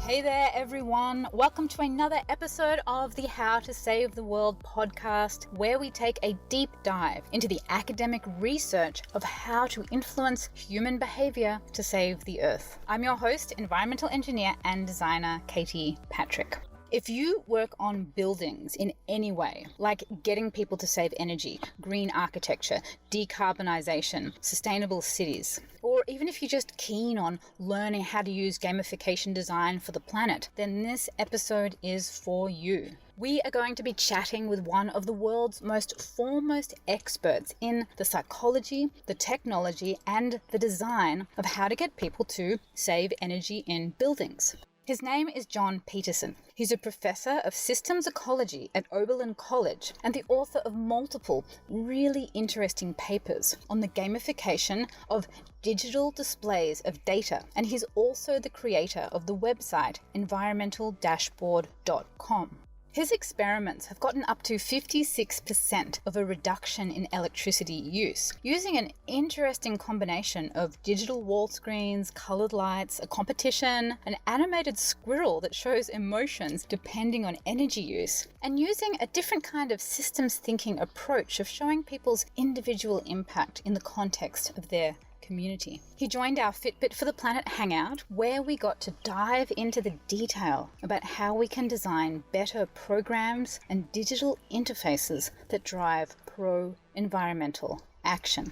Hey there, everyone. Welcome to another episode of the How to Save the World podcast, where we take a deep dive into the academic research of how to influence human behavior to save the Earth. I'm your host, environmental engineer and designer, Katie Patrick. If you work on buildings in any way, like getting people to save energy, green architecture, decarbonization, sustainable cities, or even if you're just keen on learning how to use gamification design for the planet, then this episode is for you. We are going to be chatting with one of the world's most foremost experts in the psychology, the technology, and the design of how to get people to save energy in buildings. His name is John Peterson. He's a professor of systems ecology at Oberlin College and the author of multiple really interesting papers on the gamification of digital displays of data. And he's also the creator of the website environmentaldashboard.com. His experiments have gotten up to 56% of a reduction in electricity use, using an interesting combination of digital wall screens, colored lights, a competition, an animated squirrel that shows emotions depending on energy use, and using a different kind of systems thinking approach of showing people's individual impact in the context of their community. He joined our Fitbit for the Planet Hangout, where we got to dive into the detail about how we can design better programs and digital interfaces that drive pro-environmental action.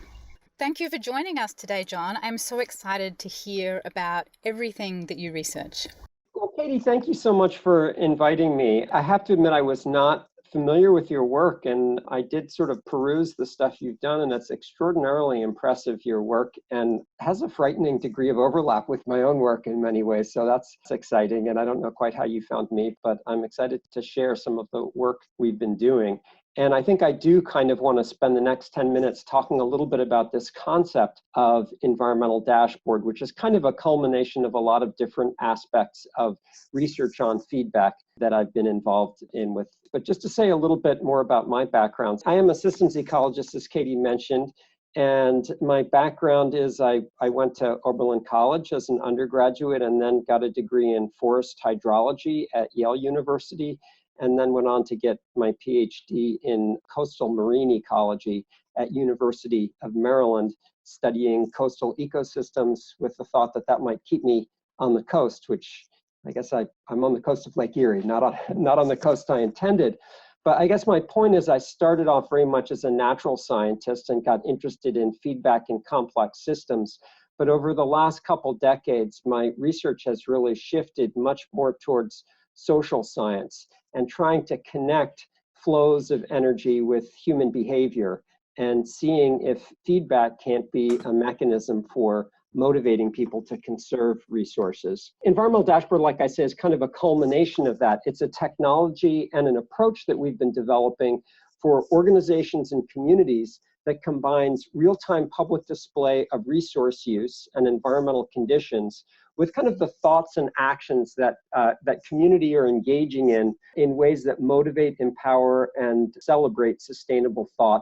Thank you for joining us today, John. I'm so excited to hear about everything that you research. Well, Katie, thank you so much for inviting me. I have to admit I was not familiar with your work, and I did sort of peruse the stuff you've done, and it's extraordinarily impressive, your work, and has a frightening degree of overlap with my own work in many ways. So that's exciting, and I don't know quite how you found me, but I'm excited to share some of the work we've been doing. And I think I do kind of want to spend the next 10 minutes talking a little bit about this concept of environmental dashboard, which is kind of a culmination of a lot of different aspects of research on feedback that I've been involved in with. But just to say a little bit more about my background, I am a systems ecologist, as Katie mentioned, and my background is I went to Oberlin College as an undergraduate and then got a degree in forest hydrology at Yale University, and then went on to get my Ph.D. in coastal marine ecology at University of Maryland, studying coastal ecosystems with the thought that that might keep me on the coast, which I guess I'm on the coast of Lake Erie, not on the coast I intended. But I guess my point is I started off very much as a natural scientist and got interested in feedback in complex systems. But over the last couple decades, my research has really shifted much more towards social science and trying to connect flows of energy with human behavior and seeing if feedback can't be a mechanism for motivating people to conserve resources. Environmental dashboard, like I say, is kind of a culmination of that. It's a technology and an approach that we've been developing for organizations and communities that combines real-time public display of resource use and environmental conditions with kind of the thoughts and actions that that community are engaging in ways that motivate, empower, and celebrate sustainable thought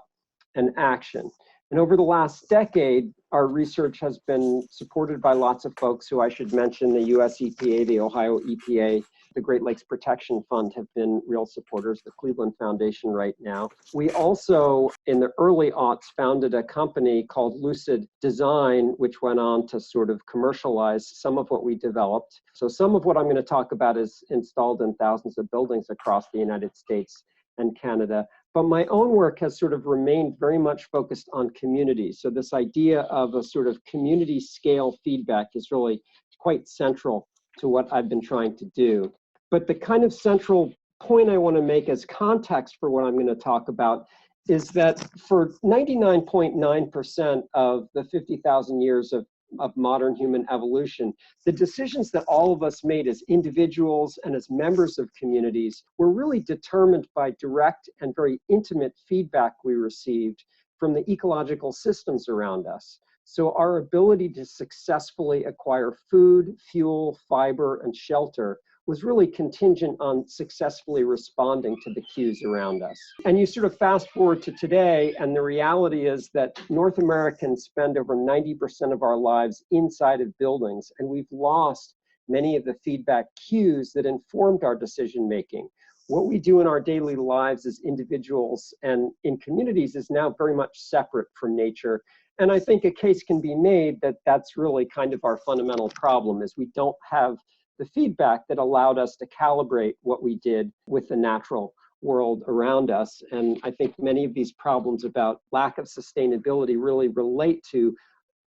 and action. And over the last decade, our research has been supported by lots of folks who I should mention: the US EPA, the Ohio EPA, the Great Lakes Protection Fund have been real supporters, the Cleveland Foundation right now. We also, in the early aughts, founded a company called Lucid Design, which went on to sort of commercialize some of what we developed. So some of what I'm going to talk about is installed in thousands of buildings across the United States and Canada. But my own work has sort of remained very much focused on communities. So this idea of a sort of community scale feedback is really quite central to what I've been trying to do. But the kind of central point I want to make as context for what I'm going to talk about is that for 99.9% of the 50,000 years of modern human evolution, the decisions that all of us made as individuals and as members of communities were really determined by direct and very intimate feedback we received from the ecological systems around us. So our ability to successfully acquire food, fuel, fiber, and shelter was really contingent on successfully responding to the cues around us. And you sort of fast forward to today, and the reality is that North Americans spend over 90% of our lives inside of buildings, and we've lost many of the feedback cues that informed our decision making. What we do in our daily lives as individuals and in communities is now very much separate from nature. And I think a case can be made that that's really kind of our fundamental problem, is we don't have the feedback that allowed us to calibrate what we did with the natural world around us. And I think many of these problems about lack of sustainability really relate to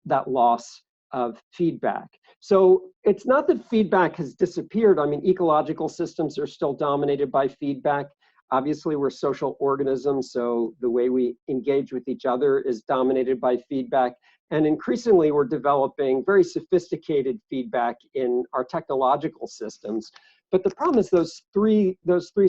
that loss of feedback. So it's not that feedback has disappeared. I mean, ecological systems are still dominated by feedback. Obviously, we're social organisms, so the way we engage with each other is dominated by feedback. And increasingly, we're developing very sophisticated feedback in our technological systems. But the problem is those three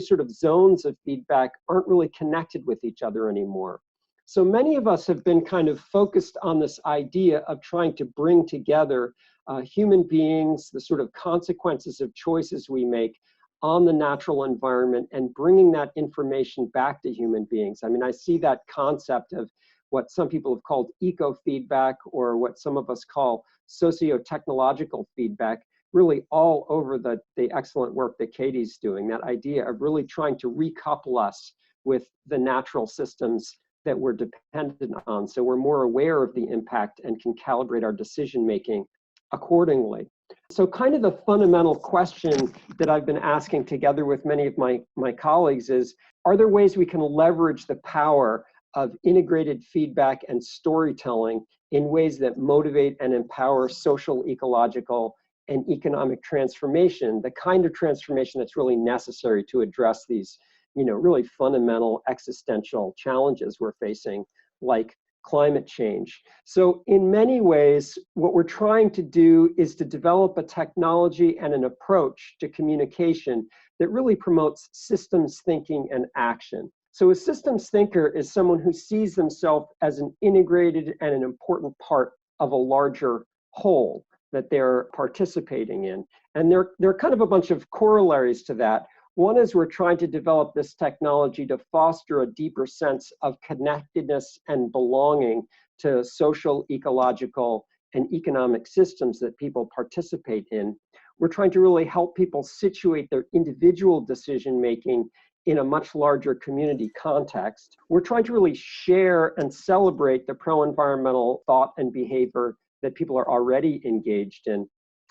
sort of zones of feedback aren't really connected with each other anymore. So many of us have been kind of focused on this idea of trying to bring together human beings, the sort of consequences of choices we make on the natural environment, and bringing that information back to human beings. I mean, I see that concept of what some people have called EcoFeedback, or what some of us call socio-technological feedback, really all over the excellent work that Katie's doing. That idea of really trying to recouple us with the natural systems that we're dependent on, so we're more aware of the impact and can calibrate our decision making accordingly. So kind of the fundamental question that I've been asking together with many of my colleagues is, are there ways we can leverage the power of integrated feedback and storytelling in ways that motivate and empower social, ecological, and economic transformation, the kind of transformation that's really necessary to address these, really fundamental existential challenges we're facing, like climate change. So in many ways, what we're trying to do is to develop a technology and an approach to communication that really promotes systems thinking and action. So a systems thinker is someone who sees themselves as an integrated and an important part of a larger whole that they're participating in. And there are kind of a bunch of corollaries to that. One is we're trying to develop this technology to foster a deeper sense of connectedness and belonging to social, ecological, and economic systems that people participate in. We're trying to really help people situate their individual decision-making in a much larger community context. We're trying to really share and celebrate the pro-environmental thought and behavior that people are already engaged in.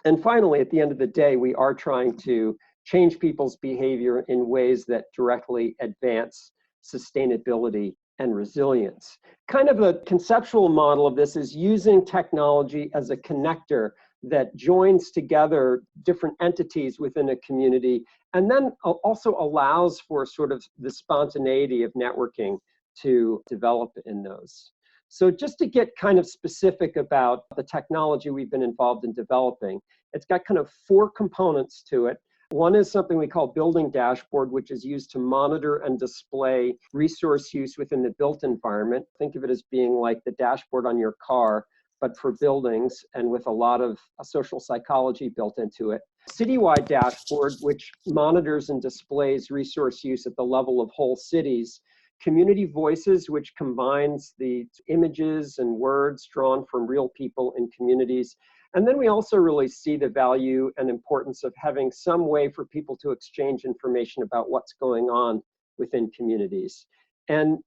And finally, at the end of the day, we are trying to change people's behavior in ways that directly advance sustainability and resilience. Kind of a conceptual model of this is using technology as a connector that joins together different entities within a community, and then also allows for sort of the spontaneity of networking to develop in those. So just to get kind of specific about the technology we've been involved in developing, it's got kind of 4 components to it. One is something we call Building Dashboard, which is used to monitor and display resource use within the built environment. Think of it as being like the dashboard on your car, but for buildings and with a lot of social psychology built into it. Citywide Dashboard, which monitors and displays resource use at the level of whole cities. Community Voices, which combines the images and words drawn from real people in communities. And then we also really see the value and importance of having some way for people to exchange information about what's going on within communities. And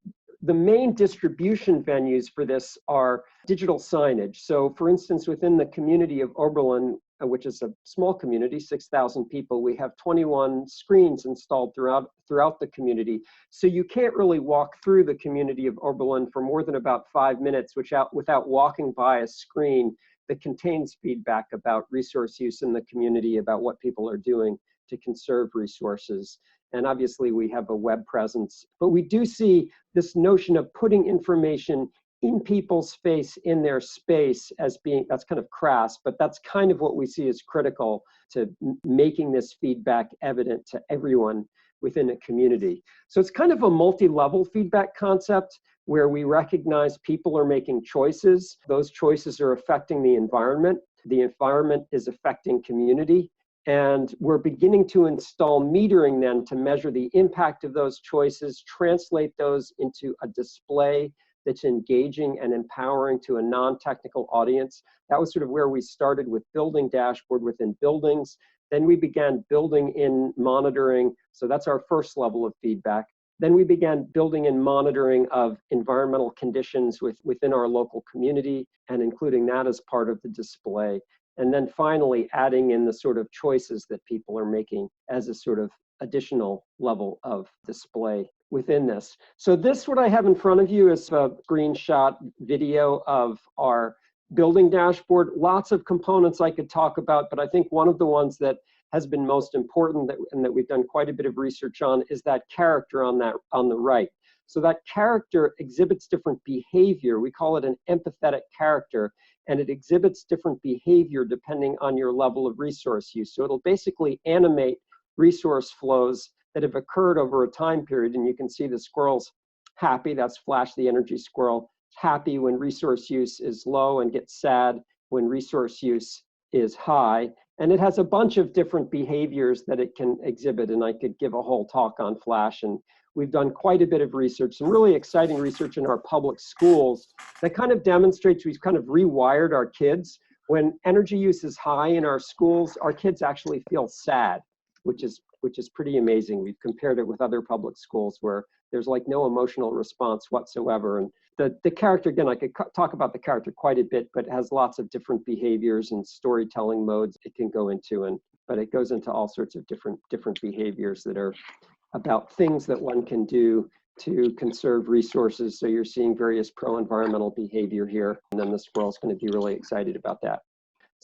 the main distribution venues for this are digital signage. So for instance, within the community of Oberlin, which is a small community, 6,000 people, we have 21 screens installed throughout the community. So you can't really walk through the community of Oberlin for more than about 5 minutes without walking by a screen that contains feedback about resource use in the community, about what people are doing to conserve resources. And obviously we have a web presence, but we do see this notion of putting information in people's face, in their space, as being, that's kind of crass, but that's kind of what we see as critical to making this feedback evident to everyone within a community. So it's kind of a multi-level feedback concept where we recognize people are making choices. Those choices are affecting the environment. The environment is affecting community. And we're beginning to install metering then to measure the impact of those choices, translate those into a display that's engaging and empowering to a non-technical audience. That was sort of where we started with building dashboard within buildings. Then we began building in monitoring. So that's our first level of feedback. Then we began building in monitoring of environmental conditions within our local community and including that as part of the display. And then finally adding in the sort of choices that people are making as a sort of additional level of display within this. So this, what I have in front of you, is a screenshot video of our building dashboard. Lots of components I could talk about, but I think one of the ones that has been most important and that we've done quite a bit of research on is that character on the right. So that character exhibits different behavior. We call it an empathetic character, and it exhibits different behavior depending on your level of resource use. So it'll basically animate resource flows that have occurred over a time period, and you can see the squirrel's happy, that's Flash the energy squirrel, happy when resource use is low and gets sad when resource use is high. And it has a bunch of different behaviors that it can exhibit, and I could give a whole talk on Flash. And we've done quite a bit of research, some really exciting research in our public schools that kind of demonstrates we've kind of rewired our kids. When energy use is high in our schools, our kids actually feel sad, which is pretty amazing. We've compared it with other public schools where there's like no emotional response whatsoever. And the character, again, I could talk about the character quite a bit, but it has lots of different behaviors and storytelling modes it can go into, but it goes into all sorts of different behaviors that are about things that one can do to conserve resources. So you're seeing various pro-environmental behavior here, and then the squirrel's going to be really excited about that.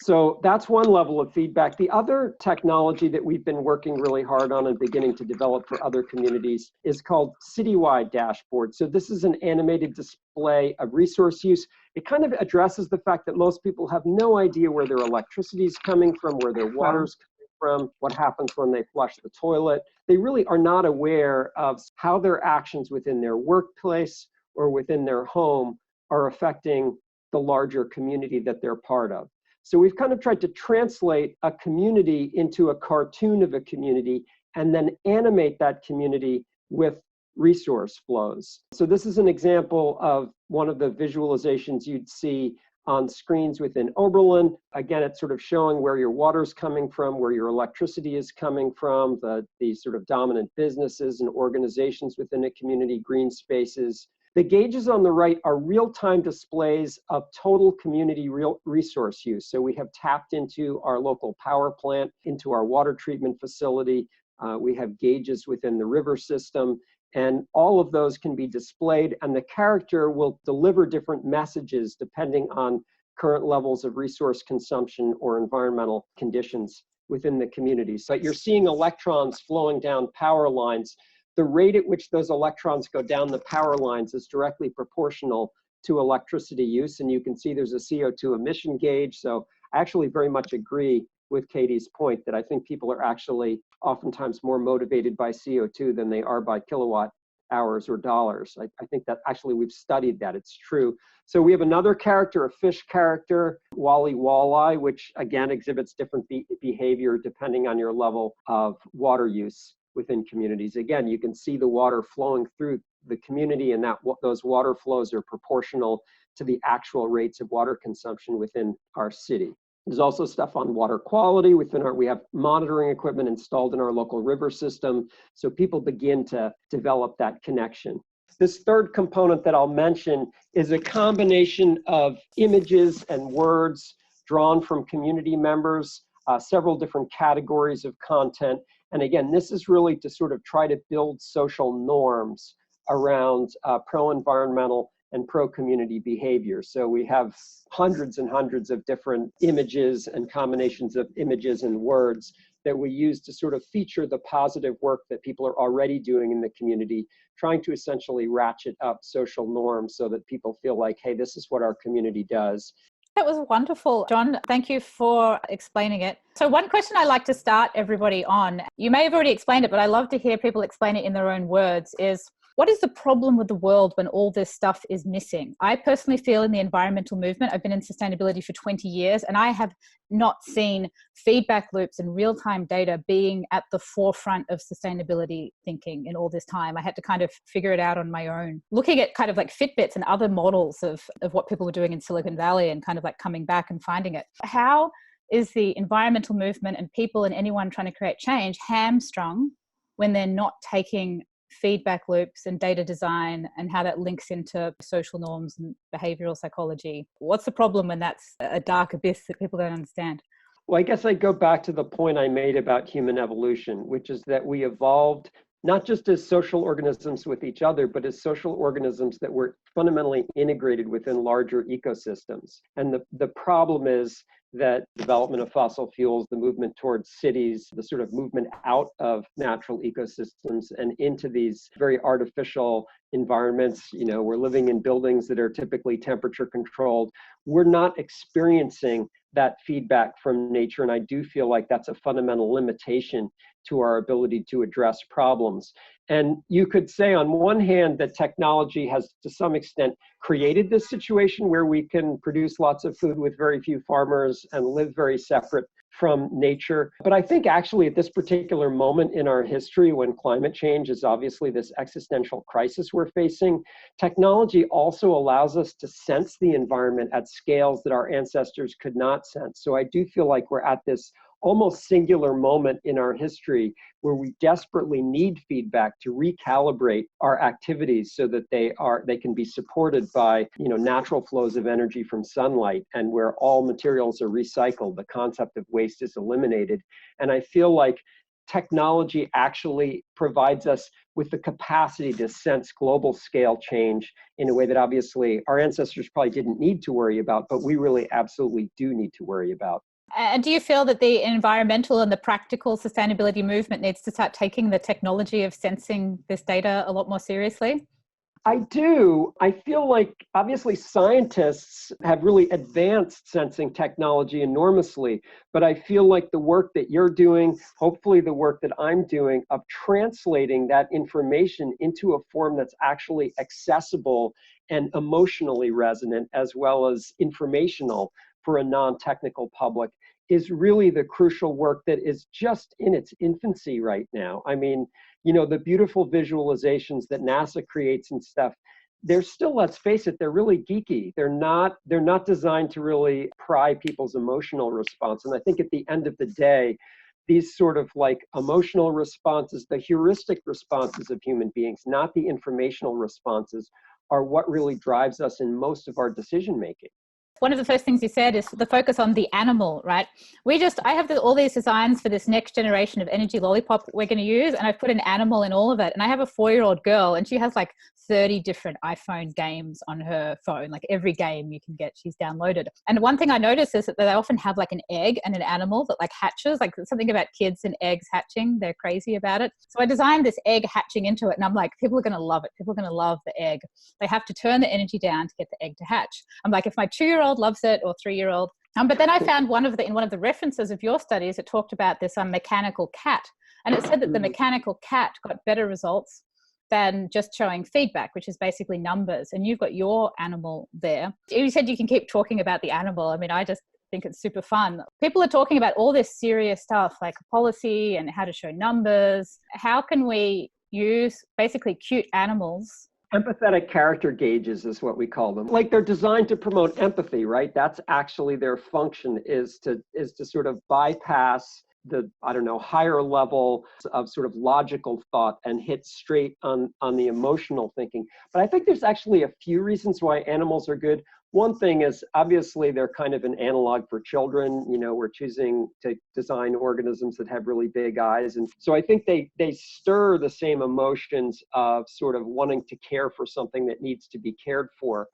So that's one level of feedback. The other technology that we've been working really hard on and beginning to develop for other communities is called Citywide Dashboard. So this is an animated display of resource use. It kind of addresses the fact that most people have no idea where their electricity is coming from, where their water's coming from, what happens when they flush the toilet. They really are not aware of how their actions within their workplace or within their home are affecting the larger community that they're part of. So we've kind of tried to translate a community into a cartoon of a community and then animate that community with resource flows. So this is an example of one of the visualizations you'd see on screens within Oberlin. Again, it's sort of showing where your water's coming from, where your electricity is coming from, the sort of dominant businesses and organizations within a community, green spaces. The gauges on the right are real-time displays of total community resource use. So we have tapped into our local power plant, into our water treatment facility. We have gauges within the river system, and all of those can be displayed, and the character will deliver different messages depending on current levels of resource consumption or environmental conditions within the community. So you're seeing electrons flowing down power lines. The rate at which those electrons go down the power lines is directly proportional to electricity use. And you can see there's a CO2 emission gauge. So I actually very much agree with Katie's point that I think people are actually oftentimes more motivated by CO2 than they are by kilowatt hours or dollars. I think that actually we've studied that, it's true. So we have another character, a fish character, walleye, which again exhibits different behavior depending on your level of water use within communities. Again, you can see the water flowing through the community, and those water flows are proportional to the actual rates of water consumption within our city. There's also stuff on water quality we have monitoring equipment installed in our local river system, so people begin to develop that connection. This third component that I'll mention is a combination of images and words drawn from community members, several different categories of content. And again, this is really to sort of try to build social norms around pro-environmental and pro-community behavior. So we have hundreds and hundreds of different images and combinations of images and words that we use to sort of feature the positive work that people are already doing in the community, trying to essentially ratchet up social norms so that people feel like, hey, this is what our community does. That was wonderful, John. Thank you for explaining it. So one question I like to start everybody on, you may have already explained it, but I love to hear people explain it in their own words, is What is the problem with the world when all this stuff is missing? I personally feel in the environmental movement, I've been in sustainability for 20 years, and I have not seen feedback loops and real-time data being at the forefront of sustainability thinking in all this time. I had to kind of figure it out on my own. Looking at kind of like Fitbits and other models of what people were doing in Silicon Valley and kind of like coming back and finding it. How is the environmental movement and people and anyone trying to create change hamstrung when they're not taking feedback loops and data design and how that links into social norms and behavioral psychology? What's the problem when that's a dark abyss that people don't understand? Well, I guess I go back to the point I made about human evolution, which is that we evolved not just as social organisms with each other, but as social organisms that were fundamentally integrated within larger ecosystems. And the problem is that development of fossil fuels, the movement towards cities, the sort of movement out of natural ecosystems and into these very artificial environments. We're living in buildings that are typically temperature controlled. We're not experiencing that feedback from nature. And I do feel like that's a fundamental limitation to our ability to address problems. And you could say on one hand that technology has to some extent created this situation where we can produce lots of food with very few farmers and live very separate from nature. But I think actually at this particular moment in our history, when climate change is obviously this existential crisis we're facing, technology also allows us to sense the environment at scales that our ancestors could not sense. So I do feel like we're at this almost singular moment in our history where we desperately need feedback to recalibrate our activities so that they can be supported by natural flows of energy from sunlight, and where all materials are recycled, the concept of waste is eliminated. And I feel like technology actually provides us with the capacity to sense global scale change in a way that obviously our ancestors probably didn't need to worry about, but we really absolutely do need to worry about. And do you feel that the environmental and the practical sustainability movement needs to start taking the technology of sensing this data a lot more seriously? I do. I feel like obviously scientists have really advanced sensing technology enormously, but I feel like the work that you're doing, hopefully the work that I'm doing of translating that information into a form that's actually accessible and emotionally resonant as well as informational for a non-technical public, is really the crucial work that is just in its infancy right now. I mean, the beautiful visualizations that NASA creates and stuff, they're still, let's face it, they're really geeky. They're not designed to really pry people's emotional response. And I think at the end of the day, these sort of like emotional responses, the heuristic responses of human beings, not the informational responses, are what really drives us in most of our decision making. One of the first things you said is the focus on the animal, right? I have all these designs for this next generation of energy lollipop we're going to use, and I've put an animal in all of it. And I have a 4-year-old girl, and she has like 30 different iPhone games on her phone, like every game you can get, she's downloaded. And one thing I notice is that they often have like an egg and an animal that like hatches, like something about kids and eggs hatching. They're crazy about it. So I designed this egg hatching into it, and I'm like, people are going to love it. People are going to love the egg. They have to turn the energy down to get the egg to hatch. I'm like, if my 2-year-old loves it, or 3-year-old. But then I found in one of the references of your studies, it talked about this mechanical cat. And it said that the mechanical cat got better results than just showing feedback, which is basically numbers. And you've got your animal there. You said you can keep talking about the animal. I mean, I just think it's super fun. People are talking about all this serious stuff like policy and how to show numbers. How can we use basically cute animals? Empathetic character gauges is what we call them. Like, they're designed to promote empathy, right? That's actually their function, is to sort of bypass the, higher level of sort of logical thought and hit straight on the emotional thinking. But I think there's actually a few reasons why animals are good. One thing is, obviously, they're kind of an analog for children. We're choosing to design organisms that have really big eyes. And so I think they stir the same emotions of sort of wanting to care for something that needs to be cared for.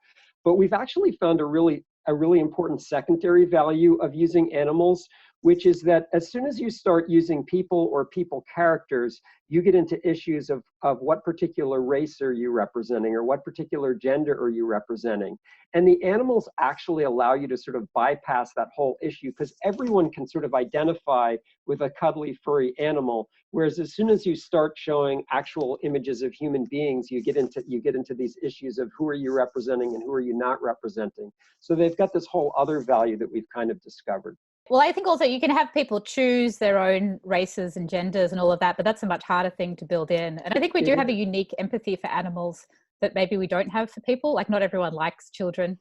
But we've actually found a really important secondary value of using animals, which is that as soon as you start using people or people characters, you get into issues of what particular race are you representing or what particular gender are you representing. And the animals actually allow you to sort of bypass that whole issue because everyone can sort of identify with a cuddly, furry animal. Whereas as soon as you start showing actual images of human beings, you get into these issues of who are you representing and who are you not representing. So they've got this whole other value that we've kind of discovered. Well, I think also you can have people choose their own races and genders and all of that, but that's a much harder thing to build in. And I think we do have a unique empathy for animals that maybe we don't have for people. Like not everyone likes children.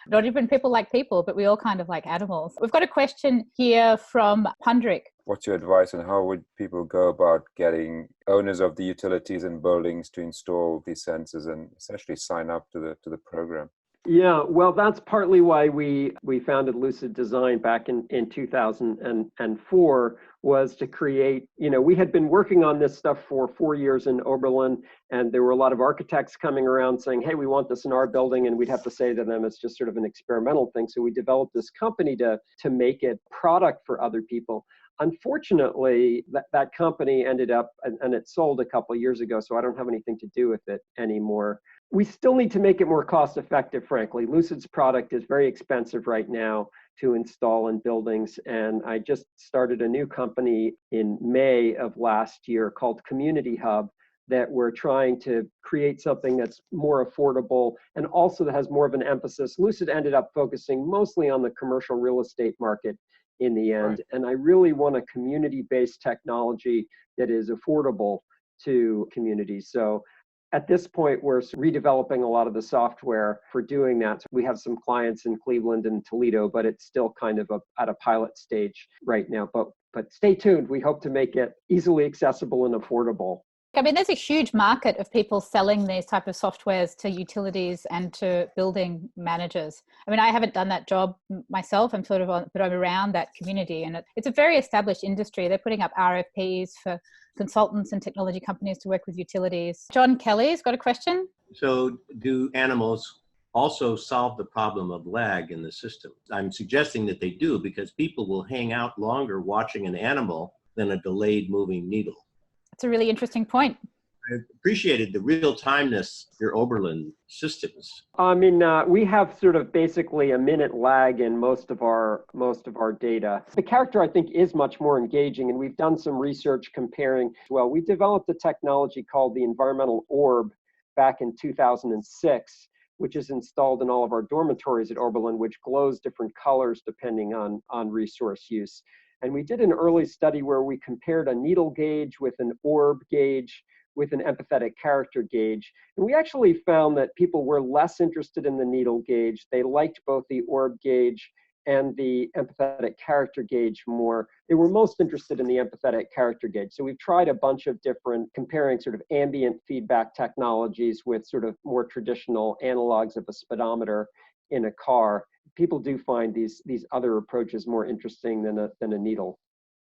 Not even people like people, but we all kind of like animals. We've got a question here from Pundrik. What's your advice on how would people go about getting owners of the utilities and buildings to install these sensors and essentially sign up to the program? Yeah, well, that's partly why we founded Lucid Design back in 2004, was to create, we had been working on this stuff for 4 years in Oberlin, and there were a lot of architects coming around saying, hey, we want this in our building, and we'd have to say to them it's just sort of an experimental thing. So we developed this company to make it product for other people. Unfortunately, that company ended up, and it sold a couple of years ago, so I don't have anything to do with it anymore. We still need to make it more cost effective, frankly. Lucid's product is very expensive right now to install in buildings. And I just started a new company in May of last year called Community Hub that we're trying to create something that's more affordable and also that has more of an emphasis. Lucid ended up focusing mostly on the commercial real estate market in the end. Right. And I really want a community-based technology that is affordable to communities. So at this point, we're redeveloping a lot of the software for doing that. So we have some clients in Cleveland and Toledo, but it's still kind of at a pilot stage right now. But stay tuned. We hope to make it easily accessible and affordable. I mean, there's a huge market of people selling these type of softwares to utilities and to building managers. I mean, I haven't done that job myself. I'm sort of but I'm around that community, and it's a very established industry. They're putting up RFPs for consultants and technology companies to work with utilities. John Kelly's got a question. So do animals also solve the problem of lag in the system? I'm suggesting that they do because people will hang out longer watching an animal than a delayed moving needle. That's a really interesting point. I appreciated the real-timeness of your Oberlin systems. I mean, we have sort of basically a minute lag in most of our data. The character, I think, is much more engaging, and we've done some research comparing. Well, we developed a technology called the environmental orb back in 2006, which is installed in all of our dormitories at Oberlin, which glows different colors depending on resource use. And we did an early study where we compared a needle gauge with an orb gauge with an empathetic character gauge. And we actually found that people were less interested in the needle gauge. They liked both the orb gauge and the empathetic character gauge more. They were most interested in the empathetic character gauge. So we've tried a bunch of different comparing sort of ambient feedback technologies with sort of more traditional analogs of a speedometer in a car. People do find these other approaches more interesting than a needle.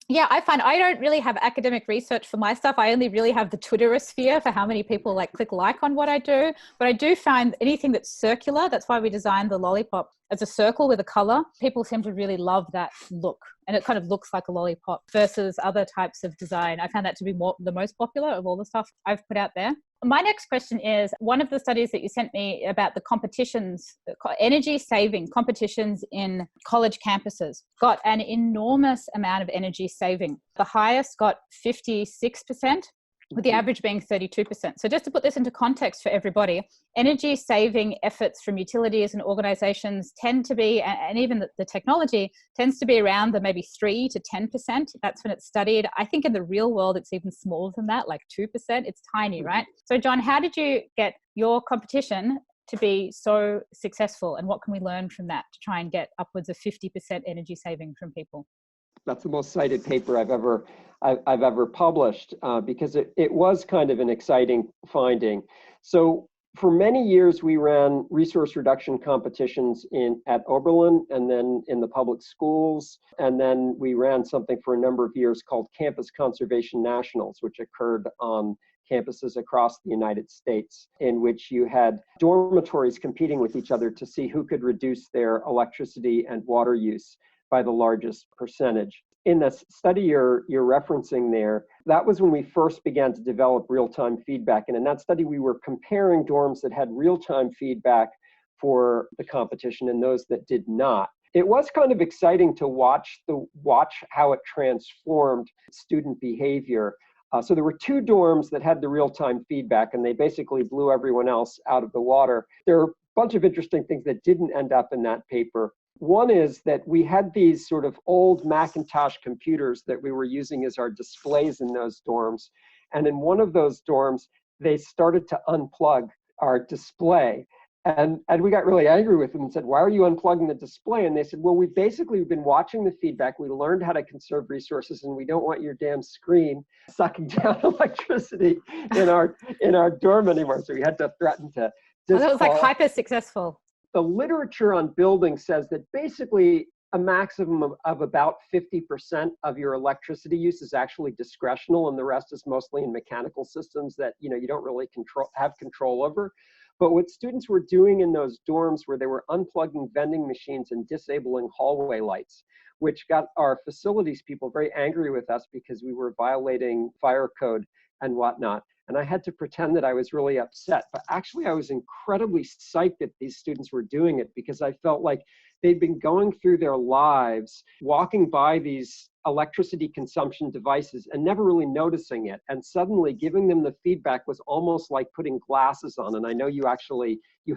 Yeah, I find I don't really have academic research for my stuff. I only really have the Twitterosphere for how many people click like on what I do. But I do find anything that's circular, that's why we designed the lollipop as a circle with a color. People seem to really love that look. And it kind of looks like a lollipop versus other types of design. I found that to be the most popular of all the stuff I've put out there. My next question is, one of the studies that you sent me about the competitions, energy saving competitions in college campuses got an enormous amount of energy saving. The highest got 56%, with the average being 32%. So just to put this into context for everybody, energy saving efforts from utilities and organizations tend to be, and even the technology tends to be around the maybe 3 to 10%. That's when it's studied. I think in the real world, it's even smaller than that, like 2%. It's tiny, right? So John, how did you get your competition to be so successful, and what can we learn from that to try and get upwards of 50% energy saving from people? That's the most cited paper I've ever published because it was kind of an exciting finding. So for many years, we ran resource reduction competitions at Oberlin and then in the public schools. And then we ran something for a number of years called Campus Conservation Nationals, which occurred on campuses across the United States, in which you had dormitories competing with each other to see who could reduce their electricity and water use by the largest percentage. In the study you're referencing there, that was when we first began to develop real-time feedback. And in that study, we were comparing dorms that had real-time feedback for the competition and those that did not. It was kind of exciting to watch how it transformed student behavior. So there were 2 dorms that had the real-time feedback, and they basically blew everyone else out of the water. There are a bunch of interesting things that didn't end up in that paper. One is that we had these sort of old Macintosh computers that we were using as our displays in those dorms. And in one of those dorms, they started to unplug our display. And we got really angry with them and said, why are you unplugging the display? And they said, well, we've been watching the feedback. We learned how to conserve resources, and we don't want your damn screen sucking down electricity in our dorm anymore. So we had to threaten to that was like hyper successful. The literature on buildings says that basically a maximum of about 50% of your electricity use is actually discretional, and the rest is mostly in mechanical systems that you don't really have control over. But what students were doing in those dorms where they were unplugging vending machines and disabling hallway lights, which got our facilities people very angry with us because we were violating fire code and whatnot. And I had to pretend that I was really upset. But actually, I was incredibly psyched that these students were doing it, because I felt like they'd been going through their lives, walking by these electricity consumption devices and never really noticing it. And suddenly giving them the feedback was almost like putting glasses on. And I know you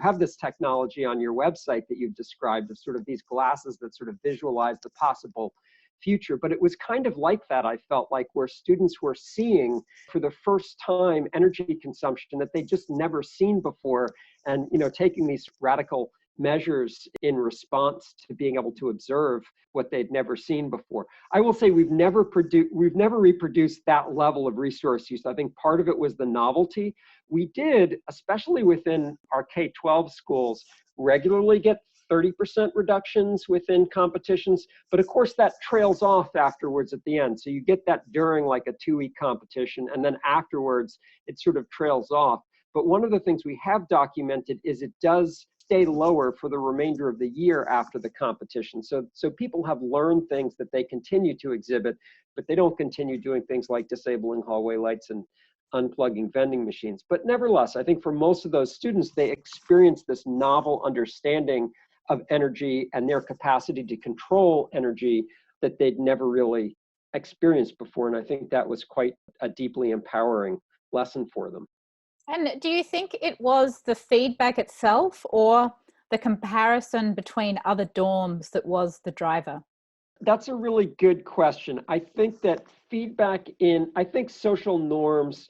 have this technology on your website that you've described of sort of these glasses that sort of visualize the possible future. But it was kind of like that, I felt like, where students were seeing for the first time energy consumption that they'd just never seen before, and taking these radical measures in response to being able to observe what they'd never seen before. I will say we've never reproduced that level of resource use. I think part of it was the novelty. We did, especially within our K-12 schools, regularly get 30% reductions within competitions, but of course that trails off afterwards at the end. So you get that during like a 2-week competition, and then afterwards it sort of trails off. But one of the things we have documented is it does stay lower for the remainder of the year after the competition. So people have learned things that they continue to exhibit, but they don't continue doing things like disabling hallway lights and unplugging vending machines. But nevertheless, I think for most of those students, they experience this novel understanding of energy and their capacity to control energy that they'd never really experienced before. And I think that was quite a deeply empowering lesson for them. And do you think it was the feedback itself or the comparison between other dorms that was the driver? That's a really good question. I think that feedback social norms,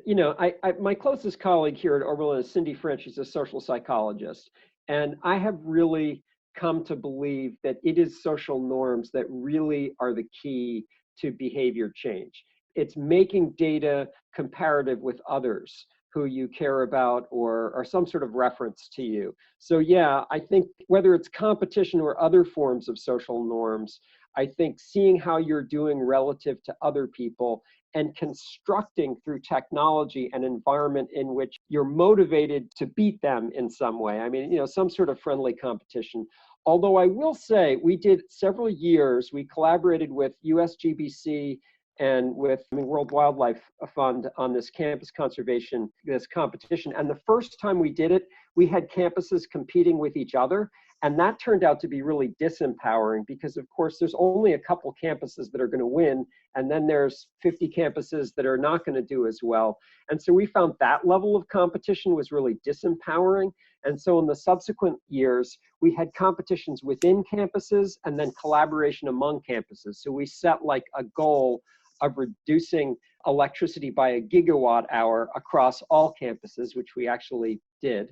my closest colleague here at Oberlin is Cindy French. She's a social psychologist. And I have really come to believe that it is social norms that really are the key to behavior change. It's making data comparative with others who you care about or some sort of reference to you. So yeah, I think whether it's competition or other forms of social norms, I think seeing how you're doing relative to other people and constructing through technology an environment in which you're motivated to beat them in some way. I mean, some sort of friendly competition. Although I will say we did several years, we collaborated with USGBC and with World Wildlife Fund on this campus conservation, this competition. And the first time we did it, we had campuses competing with each other. And that turned out to be really disempowering because, of course, there's only a couple campuses that are going to win. And then there's 50 campuses that are not going to do as well. And so we found that level of competition was really disempowering. And so in the subsequent years, we had competitions within campuses and then collaboration among campuses. So we set like a goal of reducing electricity by a gigawatt hour across all campuses, which we actually did.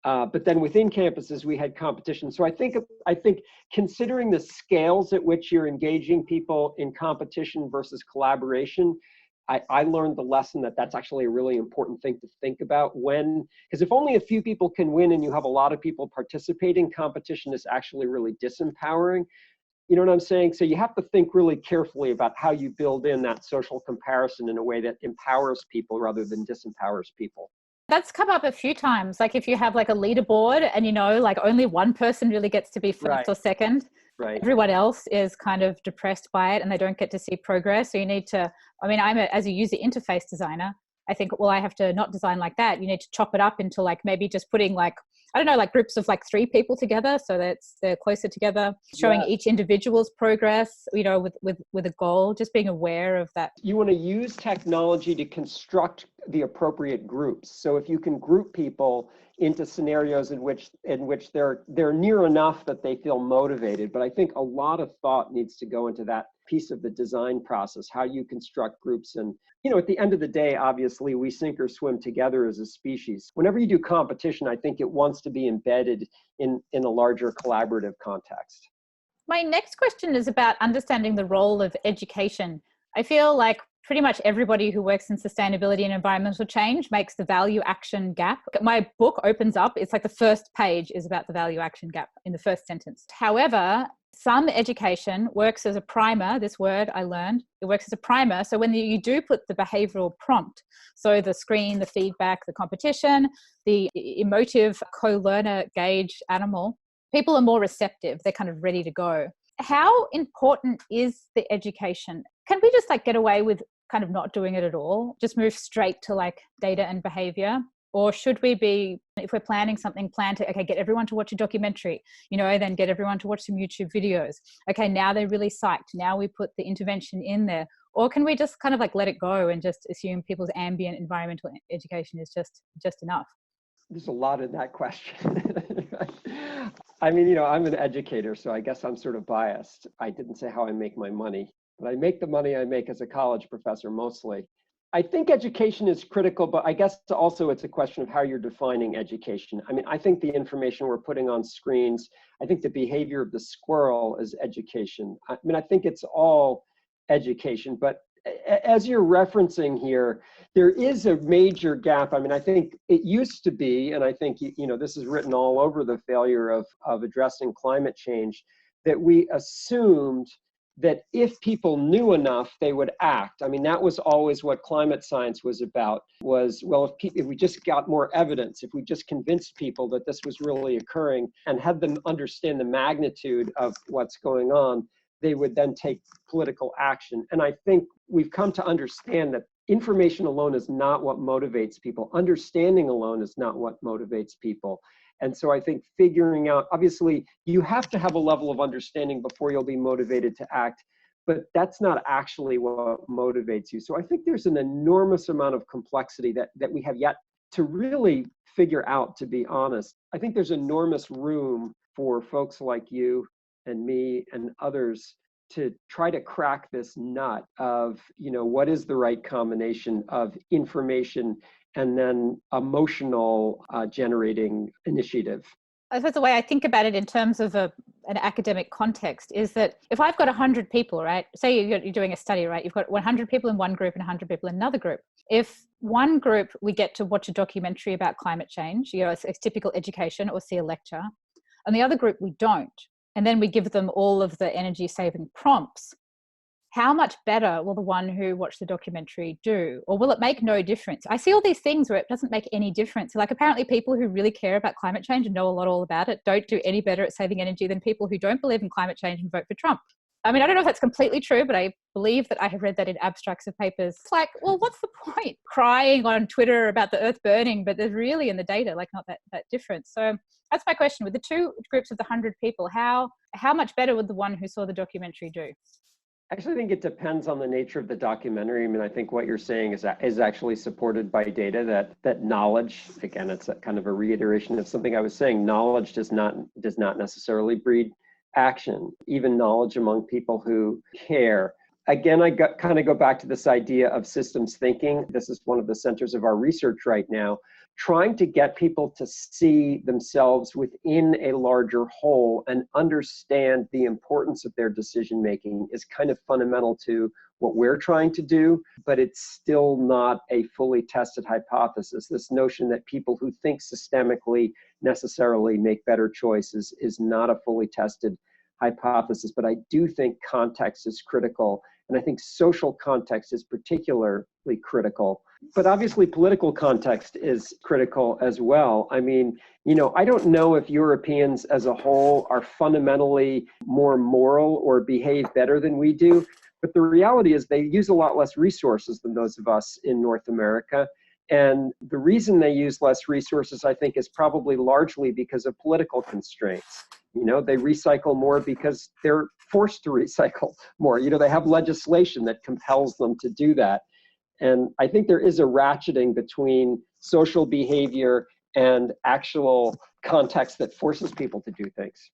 But then within campuses, we had competition. So I think considering the scales at which you're engaging people in competition versus collaboration, I learned the lesson that that's actually a really important thing to think about because if only a few people can win and you have a lot of people participating, competition is actually really disempowering. You know what I'm saying? So you have to think really carefully about how you build in that social comparison in a way that empowers people rather than disempowers people. That's come up a few times. Like if you have like a leaderboard and like only one person really gets to be first or second, Right. Everyone else is kind of depressed by it and they don't get to see progress. So you need to, I mean, as a user interface designer, I think, well, I have to not design like that. You need to chop it up into like maybe just putting like, I don't know, like groups of like 3 people together so that they're closer together, showing each individual's progress, you know, with a goal, just being aware of that. You want to use technology to construct the appropriate groups. So if you can group people into scenarios in which they're near enough that they feel motivated, but I think a lot of thought needs to go into that piece of the design process, how you construct groups. And, you know, at the end of the day, obviously, we sink or swim together as a species. Whenever you do competition, I think it wants to be embedded in a larger collaborative context. My next question is about understanding the role of education. I feel like pretty much everybody who works in sustainability and environmental change makes the value action gap. My book opens up, it's like the first page is about the value action gap in the first sentence. However, some education works as a primer. This word I learned, it works as a primer. So when you do put the behavioral prompt, so the screen, the feedback, the competition, the emotive co-learner gauge animal, people are more receptive. They're kind of ready to go. How important is the education? Can we just like get away with kind of not doing it at all? Just move straight to like data and behavior? Or should we be, if we're planning something, plan to, okay, get everyone to watch a documentary, you know, then get everyone to watch some YouTube videos. Okay, now they're really psyched. Now we put the intervention in there. Or can we just kind of like let it go and just assume people's ambient environmental education is just enough? There's a lot in that question. I mean, you know, I'm an educator, so I guess I'm sort of biased. I didn't say how I make my money, but I make the money I make as a college professor mostly. I think education is critical, but I guess also it's a question of how you're defining education. I mean, I think the information we're putting on screens, I think the behavior of the squirrel is education. I mean, I think it's all education, but as you're referencing here, there is a major gap. I mean, I think it used to be, and I think, you know, this is written all over the failure of addressing climate change, that we assumed that if people knew enough, they would act. I mean, that was always what climate science was about, was, well, if we just got more evidence, if we just convinced people that this was really occurring and had them understand the magnitude of what's going on, they would then take political action. And I think we've come to understand that information alone is not what motivates people. Understanding alone is not what motivates people. And so I think figuring out, obviously, you have to have a level of understanding before you'll be motivated to act, but that's not actually what motivates you. So I think there's an enormous amount of complexity that we have yet to really figure out, to be honest. I think there's enormous room for folks like you and me and others to try to crack this nut of, you know, what is the right combination of information and then emotional generating initiative. I suppose the way I think about it in terms of an academic context is that if I've got 100 people, right, say you're doing a study, right, you've got 100 people in one group and 100 people in another group. If one group, we get to watch a documentary about climate change, you know, it's typical education, or see a lecture, and the other group we don't, and then we give them all of the energy saving prompts, how much better will the one who watched the documentary do? Or will it make no difference? I see all these things where it doesn't make any difference. Like apparently people who really care about climate change and know a lot all about it don't do any better at saving energy than people who don't believe in climate change and vote for Trump. I mean, I don't know if that's completely true, but I believe that I have read that in abstracts of papers. It's like, well, what's the point? Crying on Twitter about the earth burning, but there's really in the data, like not that difference. So that's my question. With the two groups of the 100 people, how much better would the one who saw the documentary do? Actually, I think it depends on the nature of the documentary. I mean, I think what you're saying is actually supported by data that knowledge, again, it's a kind of a reiteration of something I was saying, knowledge does not necessarily breed action, even knowledge among people who care. Again, I kind of go back to this idea of systems thinking. This is one of the centers of our research right now, trying to get people to see themselves within a larger whole and understand the importance of their decision making is kind of fundamental to what we're trying to do, but it's still not a fully tested hypothesis. This notion that people who think systemically necessarily make better choices is not a fully tested hypothesis, but I do think context is critical. And I think social context is particularly critical. But obviously political context is critical as well. I mean, I don't know if Europeans as a whole are fundamentally more moral or behave better than we do, but the reality is they use a lot less resources than those of us in North America. And the reason they use less resources, I think, is probably largely because of political constraints. They recycle more because they're forced to recycle more. They have legislation that compels them to do that. And I think there is a ratcheting between social behavior and actual context that forces people to do things.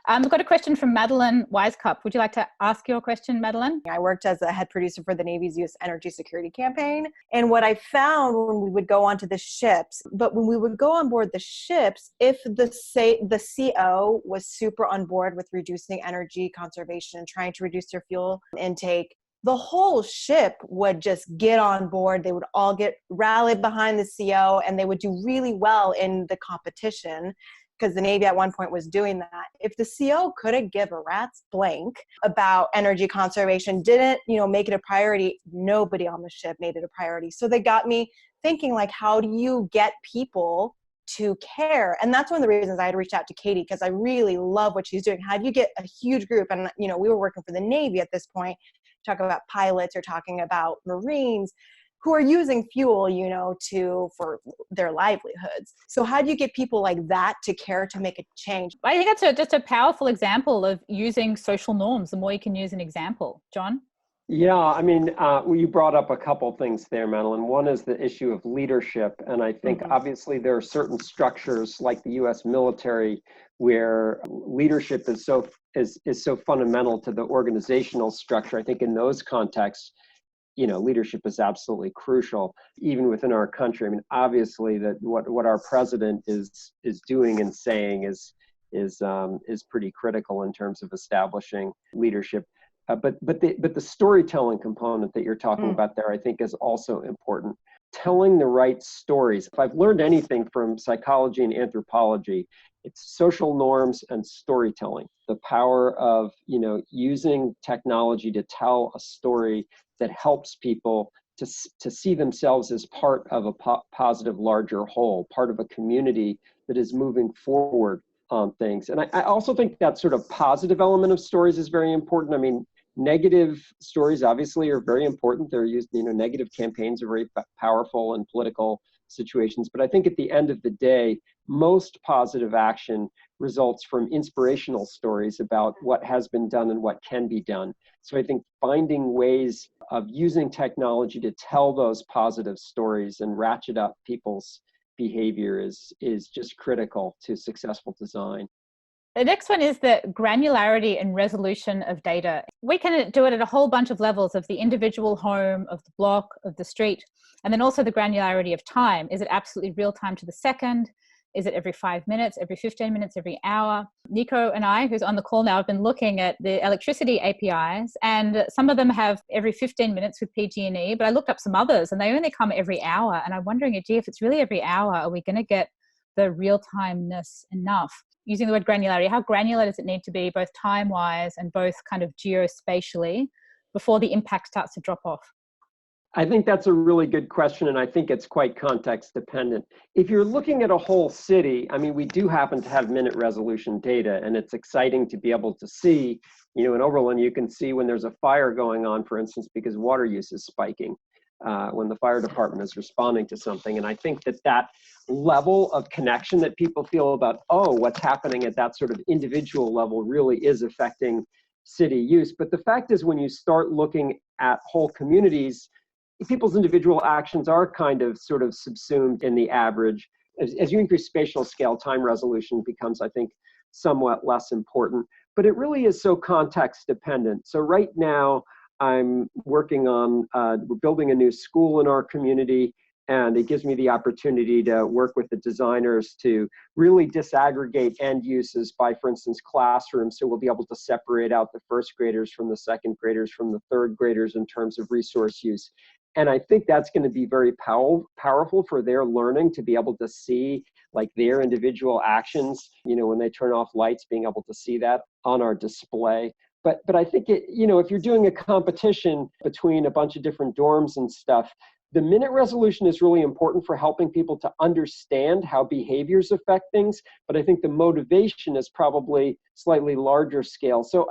We've got a question from Madeline Wisecup. Would you like to ask your question, Madeline? I worked as a head producer for the Navy's U.S. Energy Security Campaign. And what I found when we would go onto the ships, but when we would go on board the ships, if the CO was super on board with reducing energy conservation and trying to reduce their fuel intake, the whole ship would just get on board. They would all get rallied behind the CO, and they would do really well in the competition, because the Navy at one point was doing that. If the CO couldn't give a rat's blank about energy conservation, didn't, make it a priority, nobody on the ship made it a priority. So they got me thinking, like, how do you get people to care? And that's one of the reasons I had reached out to Katie, because I really love what she's doing. How do you get a huge group? And, we were working for the Navy at this point, talking about pilots or talking about Marines who are using fuel, for their livelihoods. So how do you get people like that to care to make a change? I think that's just a powerful example of using social norms. The more you can use an example. John? Yeah, I mean, you brought up a couple things there, Madeline. One is the issue of leadership. And I think obviously there are certain structures like the US military where leadership is so fundamental to the organizational structure. I think in those contexts, leadership is absolutely crucial, even within our country. I mean, obviously that what our president is doing and saying is pretty critical in terms of establishing leadership. But the storytelling component that you're talking about there, I think, is also important. Telling the right stories. If I've learned anything from psychology and anthropology, it's social norms and storytelling. The power of using technology to tell a story that helps people to see themselves as part of a positive larger whole, part of a community that is moving forward on things. And I also think that sort of positive element of stories is very important. I mean, negative stories obviously are very important. They're used, negative campaigns are very powerful in political situations. But I think at the end of the day, most positive action results from inspirational stories about what has been done and what can be done. So I think finding ways of using technology to tell those positive stories and ratchet up people's behavior is just critical to successful design. The next one is the granularity and resolution of data. We can do it at a whole bunch of levels of the individual home, of the block, of the street, and then also the granularity of time. Is it absolutely real time to the second? Is it every 5 minutes, every 15 minutes, every hour? Nico and I, who's on the call now, have been looking at the electricity APIs, and some of them have every 15 minutes with PG&E, but I looked up some others and they only come every hour. And I'm wondering, gee, if it's really every hour, are we going to get the real-timeness enough? Using the word granularity, how granular does it need to be, both time-wise and both kind of geospatially, before the impact starts to drop off? I think that's a really good question, and I think it's quite context dependent. If you're looking at a whole city, I mean, we do happen to have minute resolution data, and it's exciting to be able to see, in Oberlin, you can see when there's a fire going on, for instance, because water use is spiking, when the fire department is responding to something. And I think that level of connection that people feel about, what's happening at that sort of individual level really is affecting city use. But the fact is, when you start looking at whole communities, people's individual actions are kind of sort of subsumed in the average. As you increase spatial scale, time resolution becomes, I think, somewhat less important. But it really is so context dependent. So right now, I'm working on, we're building a new school in our community, and it gives me the opportunity to work with the designers to really disaggregate end uses by, for instance, classrooms. So we'll be able to separate out the first graders from the second graders from the third graders in terms of resource use. And I think that's going to be very powerful for their learning, to be able to see like their individual actions, when they turn off lights, being able to see that on our display. But I think if you're doing a competition between a bunch of different dorms and stuff, The minute resolution is really important for helping people to understand how behaviors affect things, but I think the motivation is probably slightly larger scale. So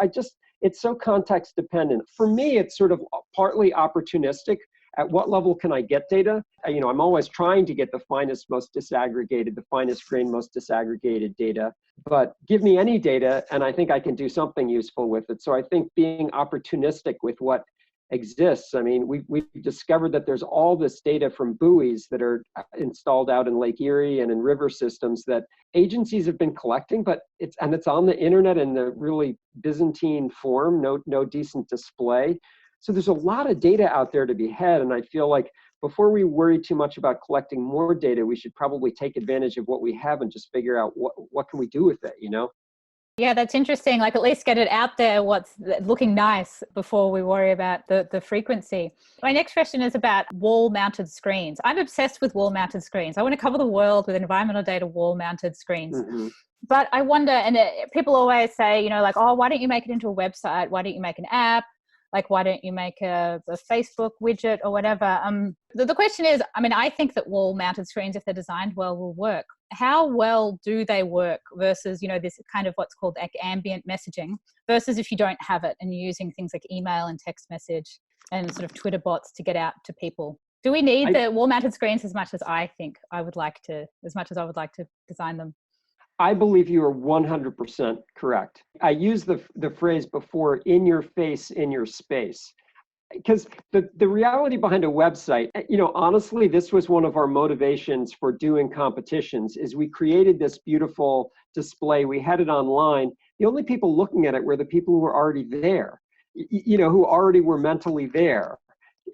it's so context dependent. For me, it's sort of partly opportunistic. At what level can I get data? I'm always trying to get the finest, most disaggregated, the finest grain, most disaggregated data. But give me any data, and I think I can do something useful with it. So I think being opportunistic with what exists. I mean, we've discovered that there's all this data from buoys that are installed out in Lake Erie and in river systems that agencies have been collecting, but it's on the internet in the really Byzantine form, no decent display. So there's a lot of data out there to be had, and I feel like before we worry too much about collecting more data, we should probably take advantage of what we have and just figure out what can we do with it, Yeah, that's interesting. Like, at least get it out there, what's looking nice, before we worry about the frequency. My next question is about wall-mounted screens. I'm obsessed with wall-mounted screens. I want to cover the world with environmental data wall-mounted screens. Mm-hmm. But I wonder, and people always say, like, oh, why don't you make it into a website? Why don't you make an app? Like, why don't you make a Facebook widget or whatever? The question is, I think that wall-mounted screens, if they're designed well, will work. How well do they work versus, this kind of what's called like ambient messaging, versus if you don't have it and you're using things like email and text message and sort of Twitter bots to get out to people? Do we need the wall-mounted screens as much as I would like to design them? I believe you are 100% correct. I used the phrase before, in your face, in your space. Because the reality behind a website, honestly, this was one of our motivations for doing competitions, is we created this beautiful display. We had it online. The only people looking at it were the people who were already there, who already were mentally there.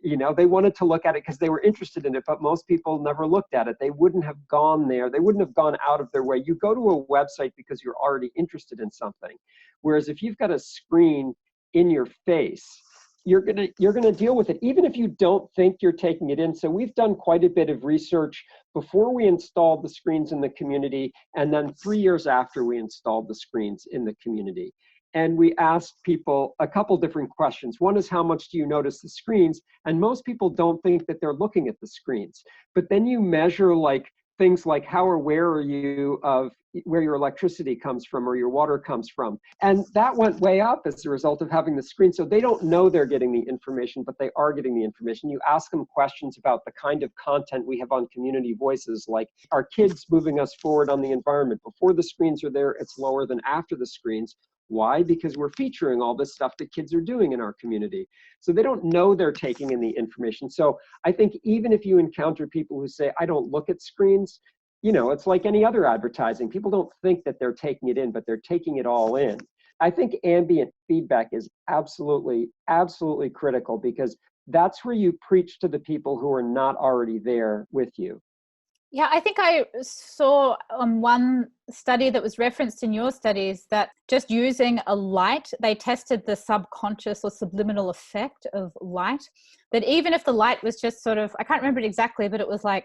They wanted to look at it because they were interested in it, but most people never looked at it. They wouldn't have gone there. They wouldn't have gone out of their way. You go to a website because you're already interested in something. Whereas if you've got a screen in your face, you're gonna deal with it, even if you don't think you're taking it in. So we've done quite a bit of research before we installed the screens in the community, and then 3 years after we installed the screens in the community. And we asked people a couple different questions. One is, how much do you notice the screens? And most people don't think that they're looking at the screens. But then you measure things like, how aware are you of where your electricity comes from or your water comes from? And that went way up as a result of having the screen. So they don't know they're getting the information, but they are getting the information. You ask them questions about the kind of content we have on Community Voices, like, are kids moving us forward on the environment? Before the screens are there, it's lower than after the screens. Why? Because we're featuring all this stuff that kids are doing in our community. So they don't know they're taking in the information. So I think even if you encounter people who say, I don't look at screens, it's like any other advertising. People don't think that they're taking it in, but they're taking it all in. I think ambient feedback is absolutely, absolutely critical, because that's where you preach to the people who are not already there with you. Yeah, I think I saw one study that was referenced in your studies that just using a light, they tested the subconscious or subliminal effect of light. That even if the light was just sort of, I can't remember it exactly, but it was like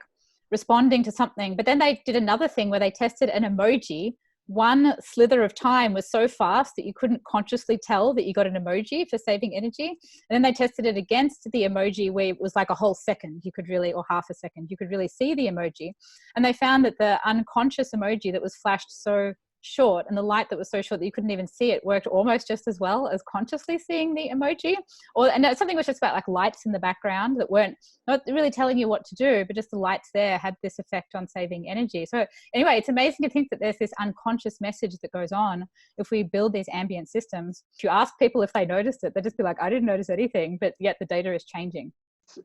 responding to something. But then they did another thing where they tested an emoji. One slither of time was so fast that you couldn't consciously tell that you got an emoji for saving energy. And then they tested it against the emoji where it was like a whole second, or half a second, you could really see the emoji. And they found that the unconscious emoji that was flashed so short, and the light that was so short that you couldn't even see it, worked almost just as well as consciously seeing the emoji. And something was just about like lights in the background that weren't not really telling you what to do, but just the lights there had this effect on saving energy. So anyway, it's amazing to think that there's this unconscious message that goes on if we build these ambient systems. If you ask people if they noticed it, they'd just be like, I didn't notice anything, but yet the data is changing.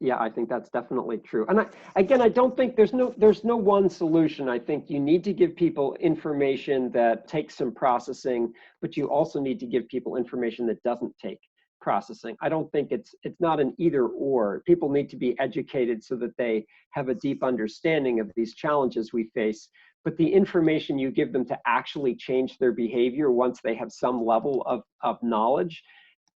Yeah, I think that's definitely true. And I don't think there's no one solution. I think you need to give people information that takes some processing, but you also need to give people information that doesn't take processing. I don't think it's not an either or. People need to be educated so that they have a deep understanding of these challenges we face. But the information you give them to actually change their behavior once they have some level of knowledge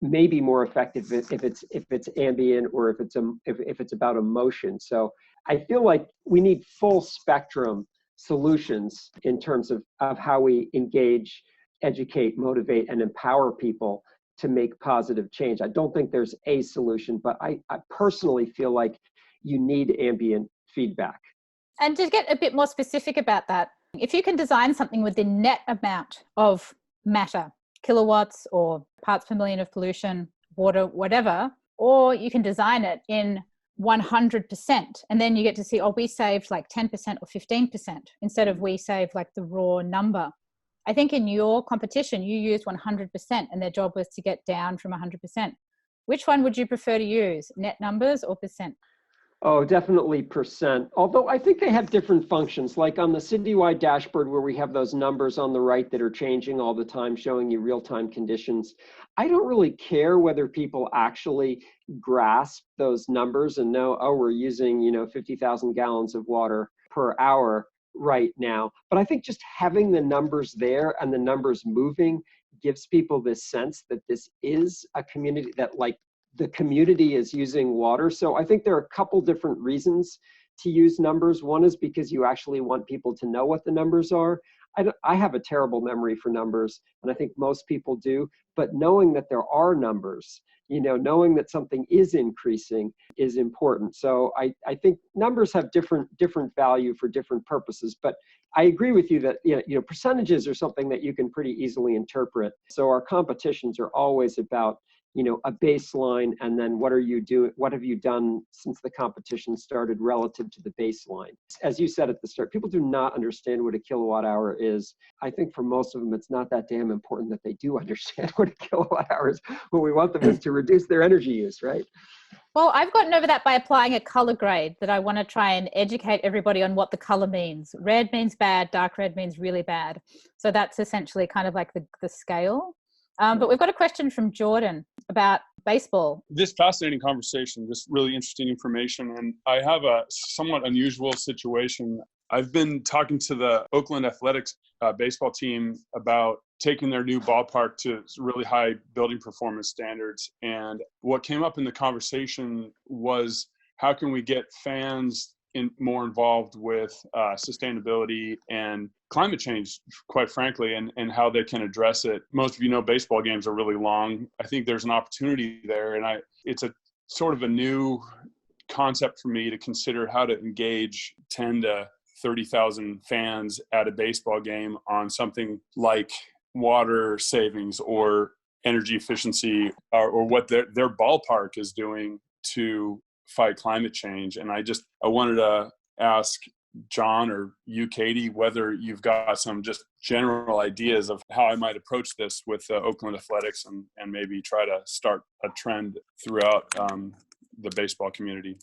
may be more effective if it's ambient, or if it's about emotion. So I feel like we need full spectrum solutions in terms of how we engage, educate, motivate, and empower people to make positive change. I don't think there's a solution, but I personally feel like you need ambient feedback. And to get a bit more specific about that, if you can design something with the net amount of matter, kilowatts or parts per million of pollution, water, whatever, or you can design it in 100%, and then you get to see, oh, we saved like 10% or 15% instead of we saved like the raw number. I think in your competition, you used 100% and their job was to get down from 100%. Which one would you prefer to use, net numbers or percent? Oh, definitely percent. Although I think they have different functions, like on the Citywide Dashboard where we have those numbers on the right that are changing all the time, showing you real-time conditions. I don't really care whether people actually grasp those numbers and know, oh, we're using, 50,000 gallons of water per hour right now. But I think just having the numbers there and the numbers moving gives people this sense that this is a community, that like the community is using water. So I think there are a couple different reasons to use numbers. One is because you actually want people to know what the numbers are. I have a terrible memory for numbers, and I think most people do, but knowing that there are numbers, knowing that something is increasing is important. So I think numbers have different value for different purposes, but I agree with you that percentages are something that you can pretty easily interpret. So our competitions are always about a baseline, and then what have you done since the competition started relative to the baseline. As you said at the start, people do not understand what a kilowatt hour is. I think for most of them, it's not that damn important that they do understand what a kilowatt hour is. What we want them is to reduce their energy use, right? Well, I've gotten over that by applying a color grade, that I want to try and educate everybody on what the color means. Red means bad, dark red means really bad. So that's essentially kind of like the scale. But we've got a question from Jordan about baseball. This fascinating conversation, this really interesting information. And I have a somewhat unusual situation. I've been talking to the Oakland Athletics baseball team about taking their new ballpark to really high building performance standards. And what came up in the conversation was, how can we get fans more involved with sustainability and climate change, quite frankly, and how they can address it. Most of you know baseball games are really long. I think there's an opportunity there, and it's a sort of a new concept for me to consider how to engage 10 to 30,000 fans at a baseball game on something like water savings or energy efficiency, or what their ballpark is doing to fight climate change. And I wanted to ask John or you, Katie, whether you've got some just general ideas of how I might approach this with Oakland Athletics and maybe try to start a trend throughout the baseball community.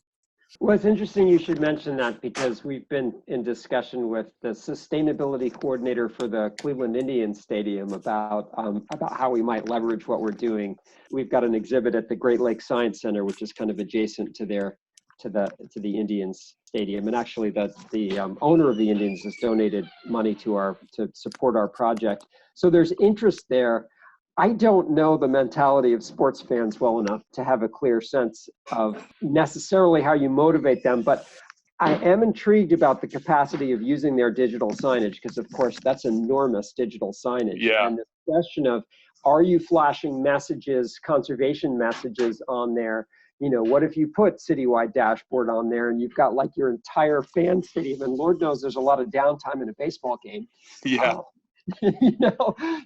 Well, it's interesting you should mention that, because we've been in discussion with the sustainability coordinator for the Cleveland Indians Stadium about how we might leverage what we're doing. We've got an exhibit at the Great Lakes Science Center, which is kind of adjacent to the Indians Stadium, and actually the owner of the Indians has donated money to support our project. So there's interest there. I don't know the mentality of sports fans well enough to have a clear sense of necessarily how you motivate them, but I am intrigued about the capacity of using their digital signage, because of course that's enormous digital signage. Yeah. And the question of, are you flashing messages, conservation messages on there? What if you put Citywide Dashboard on there and you've got like your entire fan stadium, and Lord knows there's a lot of downtime in a baseball game. Yeah.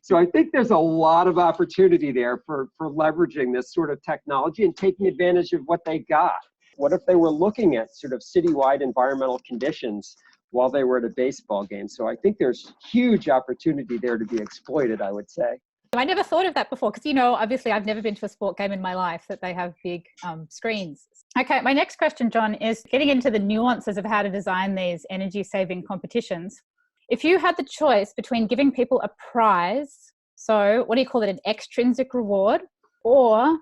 So I think there's a lot of opportunity there for leveraging this sort of technology and taking advantage of what they got. What if they were looking at sort of citywide environmental conditions while they were at a baseball game? So I think there's huge opportunity there to be exploited, I would say. I never thought of that before, because, obviously I've never been to a sport game in my life that they have big screens. Okay, my next question, John, is getting into the nuances of how to design these energy saving competitions. If you had the choice between giving people a prize, so what do you call it, an extrinsic reward, or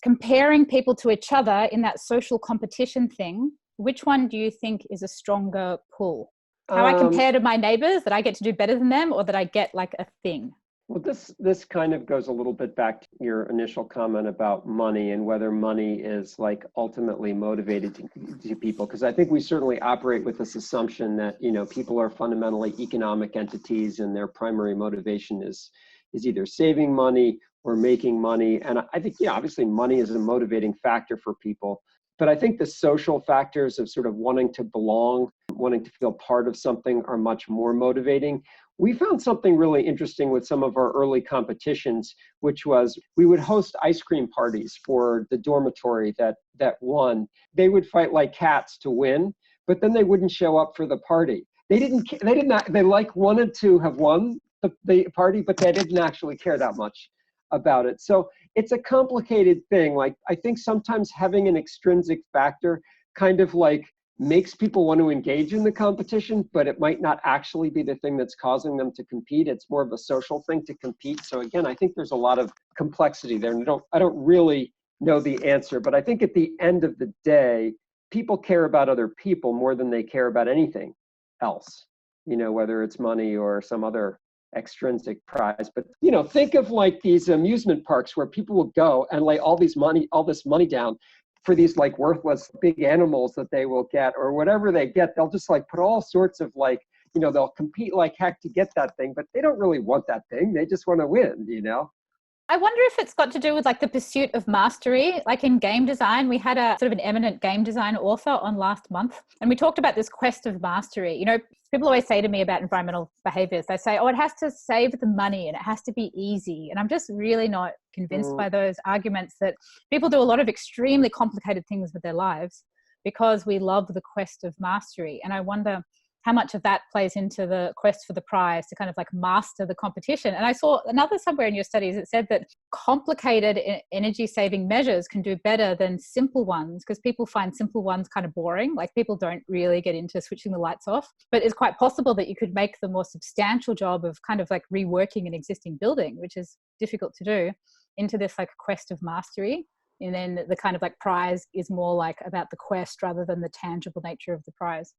comparing people to each other in that social competition thing, which one do you think is a stronger pull? How I compare to my neighbors, that I get to do better than them, or that I get like a thing? Well, this kind of goes a little bit back to your initial comment about money and whether money is like ultimately motivated to people, because I think we certainly operate with this assumption that people are fundamentally economic entities and their primary motivation is either saving money or making money. And I think obviously money is a motivating factor for people, But I think the social factors of sort of wanting to belong, wanting to feel part of something are much more motivating. We found something really interesting with some of our early competitions, which was we would host ice cream parties for the dormitory that won. They would fight like cats to win, but then they wouldn't show up for the party. They wanted to have won the party, but they didn't actually care that much about it. So it's a complicated thing. Like, I think sometimes having an extrinsic factor kind of like makes people want to engage in the competition, but it might not actually be the thing that's causing them to compete. It's more of a social thing to compete. So again, I think there's a lot of complexity there, and I don't really know the answer, but I think at the end of the day, people care about other people more than they care about anything else, whether it's money or some other extrinsic prize. But think of like these amusement parks where people will go and lay all this money down for these like worthless big animals that they will get, or whatever they get. They'll just like put all sorts of like, they'll compete like heck to get that thing, but they don't really want that thing. They just want to win, I wonder if it's got to do with like the pursuit of mastery. Like in game design, we had a sort of an eminent game design author on last month, and we talked about this quest of mastery. People always say to me about environmental behaviors, they say, oh, it has to save the money and it has to be easy. And I'm just really not convinced by those arguments that people do a lot of extremely complicated things with their lives because we love the quest of mastery. And I wonder how much of that plays into the quest for the prize to kind of like master the competition. And I saw another somewhere in your studies that said that complicated energy saving measures can do better than simple ones because people find simple ones kind of boring. Like people don't really get into switching the lights off, but it's quite possible that you could make the more substantial job of kind of like reworking an existing building, which is difficult to do, into this like quest of mastery. And then the kind of like prize is more like about the quest rather than the tangible nature of the prize.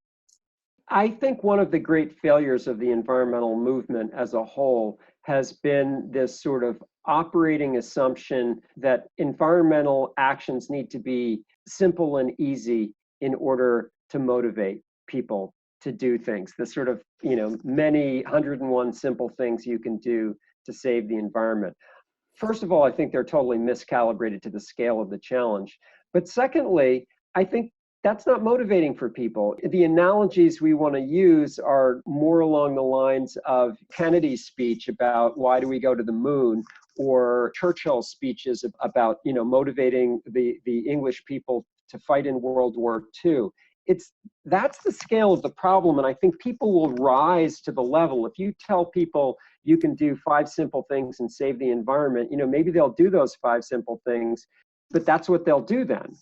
I think one of the great failures of the environmental movement as a whole has been this sort of operating assumption that environmental actions need to be simple and easy in order to motivate people to do things. The sort of, many 101 simple things you can do to save the environment. First of all, I think they're totally miscalibrated to the scale of the challenge. But secondly, I think that's not motivating for people. The analogies we want to use are more along the lines of Kennedy's speech about why do we go to the moon, or Churchill's speeches about, motivating the English people to fight in World War II. That's the scale of the problem, and I think people will rise to the level. If you tell people you can do 5 simple things and save the environment, maybe they'll do those 5 simple things. But that's what they'll do then.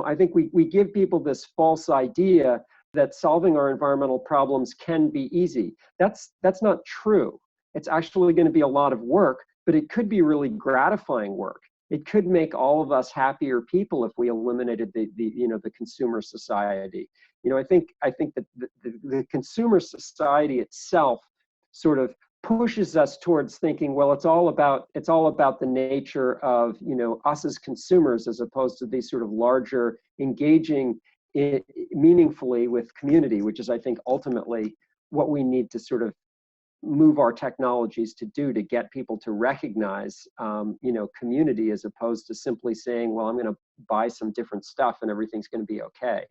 I think we give people this false idea that solving our environmental problems can be easy. That's not true. It's actually going to be a lot of work, but it could be really gratifying work. It could make all of us happier people if we eliminated the consumer society. I think that the consumer society itself sort of pushes us towards thinking, well, it's all about the nature of us as consumers, as opposed to these sort of larger engaging meaningfully with community, which is, I think, ultimately what we need to sort of move our technologies to do, to get people to recognize community, as opposed to simply saying, well, I'm going to buy some different stuff and everything's going to be okay.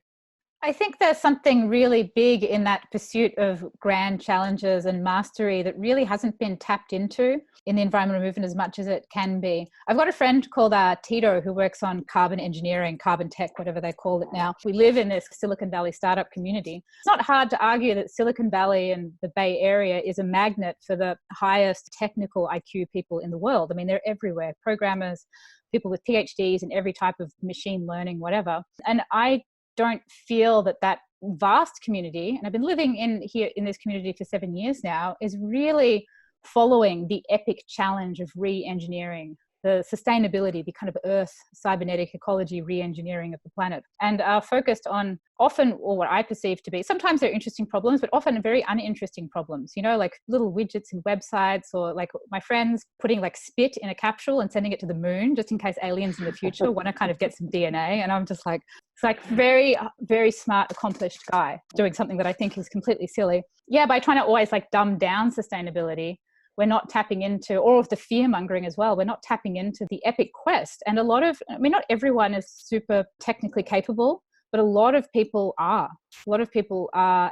I think there's something really big in that pursuit of grand challenges and mastery that really hasn't been tapped into in the environmental movement as much as it can be. I've got a friend called Tito who works on carbon engineering, carbon tech, whatever they call it now. We live in this Silicon Valley startup community. It's not hard to argue that Silicon Valley and the Bay Area is a magnet for the highest technical IQ people in the world. I mean, they're everywhere. Programmers, people with PhDs in every type of machine learning, whatever. And I don't feel that vast community, and I've been living in this community for 7 years now, is really following the epic challenge of re-engineering the sustainability, the kind of earth cybernetic ecology re-engineering of the planet, and are focused on often, or what I perceive to be, sometimes they're interesting problems, but often very uninteresting problems, like little widgets in websites, or like my friends putting like spit in a capsule and sending it to the moon just in case aliens in the future want to kind of get some DNA. And I'm just like, it's like very, very smart, accomplished guy doing something that I think is completely silly. Yeah, by trying to always like dumb down sustainability, we're not tapping into, or of the fear mongering as well, we're not tapping into the epic quest. And not everyone is super technically capable, but a lot of people are.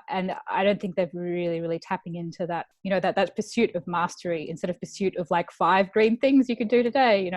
And I don't think they're really tapping into that, that pursuit of mastery instead of pursuit of like 5 green things you could do today,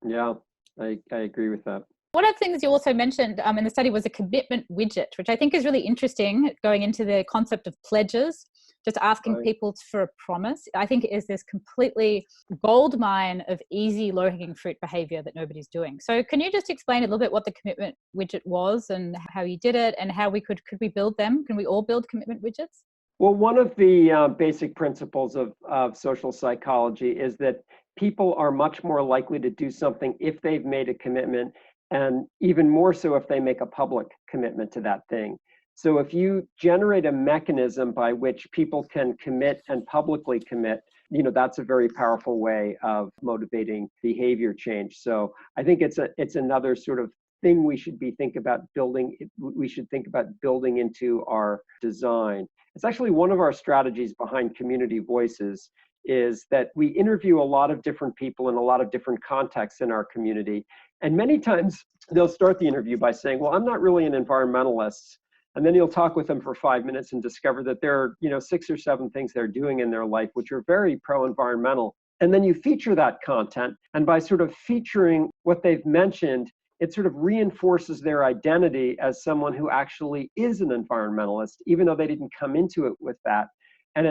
Yeah, I agree with that. One of the things you also mentioned in the study was a commitment widget, which I think is really interesting, going into the concept of pledges, just asking people for a promise. I think it is this completely gold mine of easy low-hanging fruit behavior that nobody's doing. So can you just explain a little bit what the commitment widget was and how you did it, and how could we build them? Can we all build commitment widgets? Well, one of the basic principles of social psychology is that people are much more likely to do something if they've made a commitment, and even more so if they make a public commitment to that thing. So if you generate a mechanism by which people can commit and publicly commit, that's a very powerful way of motivating behavior change. So I think it's another sort of thing we should think about building into our design. It's actually one of our strategies behind Community Voices, is that we interview a lot of different people in a lot of different contexts in our community. And many times they'll start the interview by saying, well, I'm not really an environmentalist. And then you'll talk with them for 5 minutes and discover that there are 6 or 7 things they're doing in their life which are very pro-environmental. And then you feature that content. And by sort of featuring what they've mentioned, it sort of reinforces their identity as someone who actually is an environmentalist, even though they didn't come into it with that. And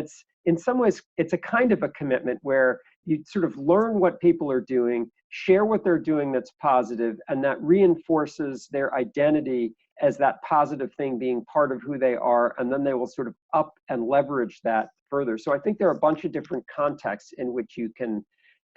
in some ways, it's a kind of a commitment where you sort of learn what people are doing, share what they're doing that's positive, and that reinforces their identity as that positive thing being part of who they are, and then they will sort of up and leverage that further. So I think there are a bunch of different contexts in which you can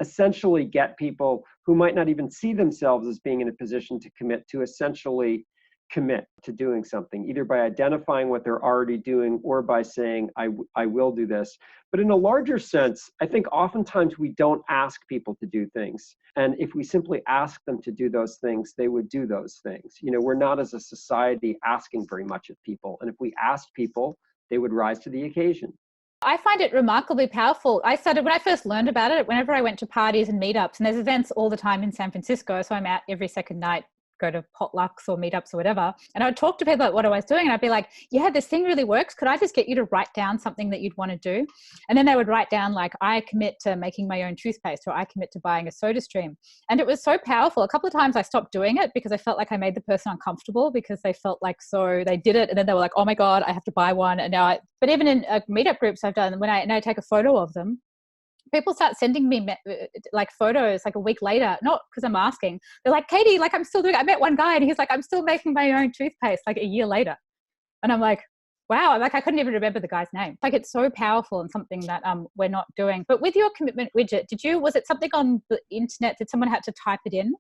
essentially get people who might not even see themselves as being in a position to commit to essentially commit to doing something, either by identifying what they're already doing or by saying, I will do this. But in a larger sense, I think oftentimes we don't ask people to do things. And if we simply ask them to do those things, they would do those things. We're not as a society asking very much of people. And if we asked people, they would rise to the occasion. I find it remarkably powerful. When I first learned about it, whenever I went to parties and meetups, and there's events all the time in San Francisco, so I'm out every second night, go to potlucks or meetups or whatever. And I would talk to people about what I was doing. And I'd be like, yeah, this thing really works. Could I just get you to write down something that you'd want to do? And then they would write down like, I commit to making my own toothpaste, or I commit to buying a soda stream. And it was so powerful. A couple of times I stopped doing it because I felt like I made the person uncomfortable, because they felt like, so they did it. And then they were like, oh my God, I have to buy one. And but even in meetup groups I've done, when I take a photo of them, people start sending me like photos like a week later, not because I'm asking. They're like, Katie, like I'm still doing it. I met one guy and he's like, I'm still making my own toothpaste like a year later. And I'm like, wow, like I couldn't even remember the guy's name. Like it's so powerful and something that we're not doing. But with your commitment widget, was it something on the internet? Did someone have to type it in?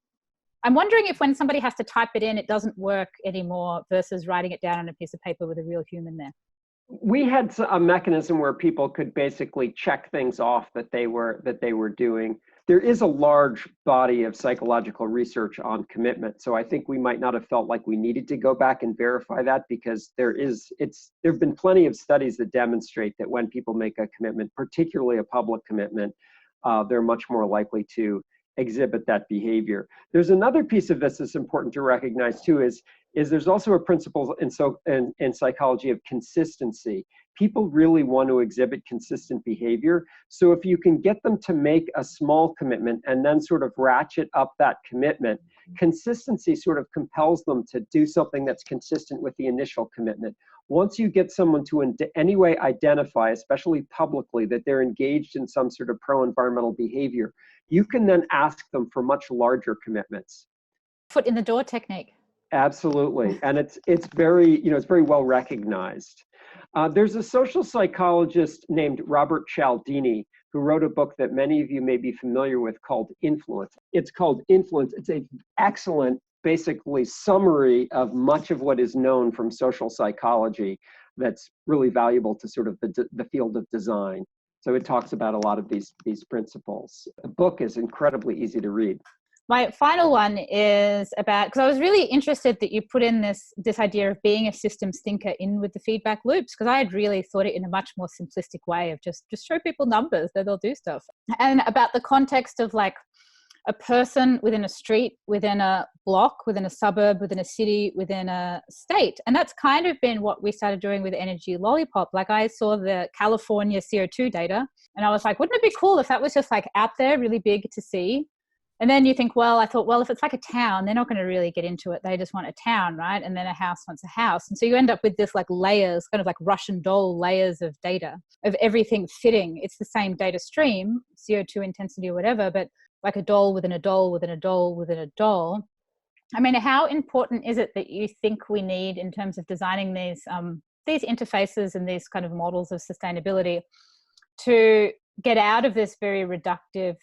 I'm wondering if when somebody has to type it in, it doesn't work anymore versus writing it down on a piece of paper with a real human there. We had a mechanism where people could basically check things off that they were doing. There is a large body of psychological research on commitment, so I think we might not have felt like we needed to go back and verify that, because there have been plenty of studies that demonstrate that when people make a commitment, particularly a public commitment, they're much more likely to exhibit that behavior. There's another piece of this that's important to recognize too, is there's also a principle in psychology of consistency. People really want to exhibit consistent behavior. So if you can get them to make a small commitment and then sort of ratchet up that commitment, consistency sort of compels them to do something that's consistent with the initial commitment. Once you get someone to in any way identify, especially publicly, that they're engaged in some sort of pro-environmental behavior, you can then ask them for much larger commitments. Foot in the door technique. Absolutely, and it's very well recognized. There's a social psychologist named Robert Cialdini who wrote a book that many of you may be familiar with called Influence. It's called Influence. It's an excellent, basically, summary of much of what is known from social psychology that's really valuable to sort of the field of design. So it talks about a lot of these principles. The book is incredibly easy to read. My final one is about, because I was really interested that you put in this idea of being a systems thinker in with the feedback loops, because I had really thought it in a much more simplistic way of just show people numbers that they'll do stuff. And about the context of like a person within a street, within a block, within a suburb, within a city, within a state. And that's kind of been what we started doing with Energy Lollipop. Like I saw the California CO2 data and I was like, wouldn't it be cool if that was just like out there, really big to see? And then you think, well, I thought, well, if it's like a town, they're not going to really get into it. They just want a town, right? And then a house wants a house. And so you end up with this like layers, kind of like Russian doll layers of data, of everything fitting. It's the same data stream, CO2 intensity or whatever, but like a doll within a doll within a doll within a doll. I mean, how important is it that you think we need in terms of designing these interfaces and these kind of models of sustainability to get out of this very reductive,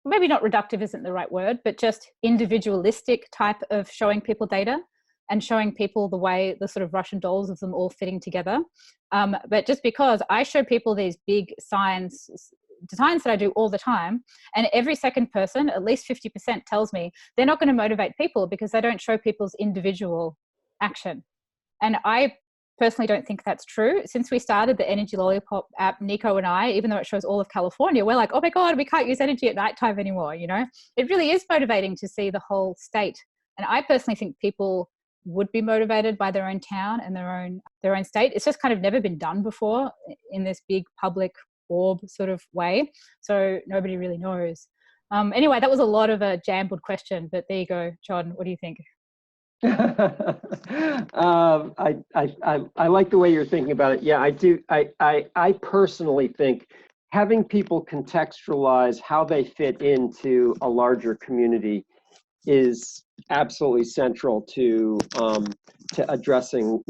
maybe not reductive isn't the right word, but just individualistic type of showing people data and showing people the way, the sort of Russian dolls of them all fitting together. But just because I show people these big designs that I do all the time, and every second person, at least 50%, tells me they're not going to motivate people because they don't show people's individual action. And I personally don't think that's true. Since we started the Energy Lollipop app, Nico and I, even though it shows all of California, we're like, oh my God, we can't use energy at nighttime anymore. You know, it really is motivating to see the whole state. And I personally think people would be motivated by their own town and their own state. It's just kind of never been done before in this big public orb sort of way. So nobody really knows. Anyway, that was a lot of a jumbled question, but there you go. John, what do you think? I like the way you're thinking about it. Yeah, I do. I personally think having people contextualize how they fit into a larger community is absolutely central to addressing,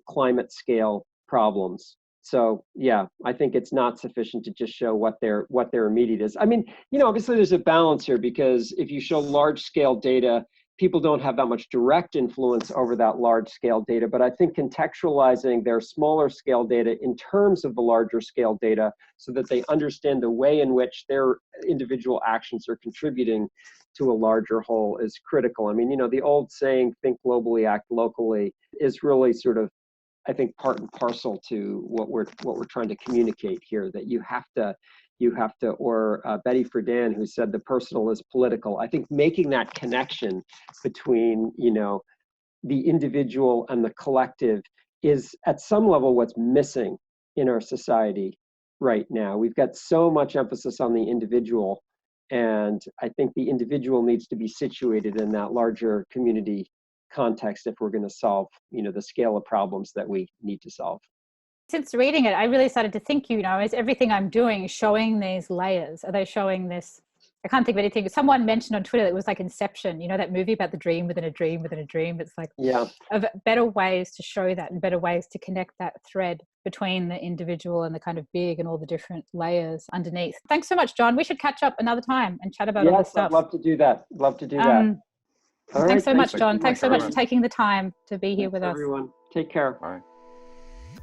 climate scale problems. So yeah, I think it's not sufficient to just show what their immediate is. I mean, obviously there's a balance here, because if you show large scale data, people don't have that much direct influence over that large scale data. But I think contextualizing their smaller scale data in terms of the larger scale data so that they understand the way in which their individual actions are contributing to a larger whole is critical. I mean, the old saying, think globally, act locally, is really sort of, I think, part and parcel to what we're trying to communicate here, that you have to, or Betty Friedan, who said the personal is political. I think making that connection between, the individual and the collective is at some level what's missing in our society right now. We've got so much emphasis on the individual, and I think the individual needs to be situated in that larger community context if we're going to solve, the scale of problems that we need to solve. Since reading it, I really started to think, is everything I'm doing showing these layers? Are they showing this? I can't think of anything. Someone mentioned on Twitter that it was like Inception, that movie about the dream within a dream within a dream. It's like, yeah, of better ways to show that and better ways to connect that thread between the individual and the kind of big and all the different layers underneath. Thanks so much, John. We should catch up another time and chat about all this stuff. Yes, I'd love to do that. All right, thanks so much, John. Thanks so much for taking the time to be here with us. Everyone, take care. Bye.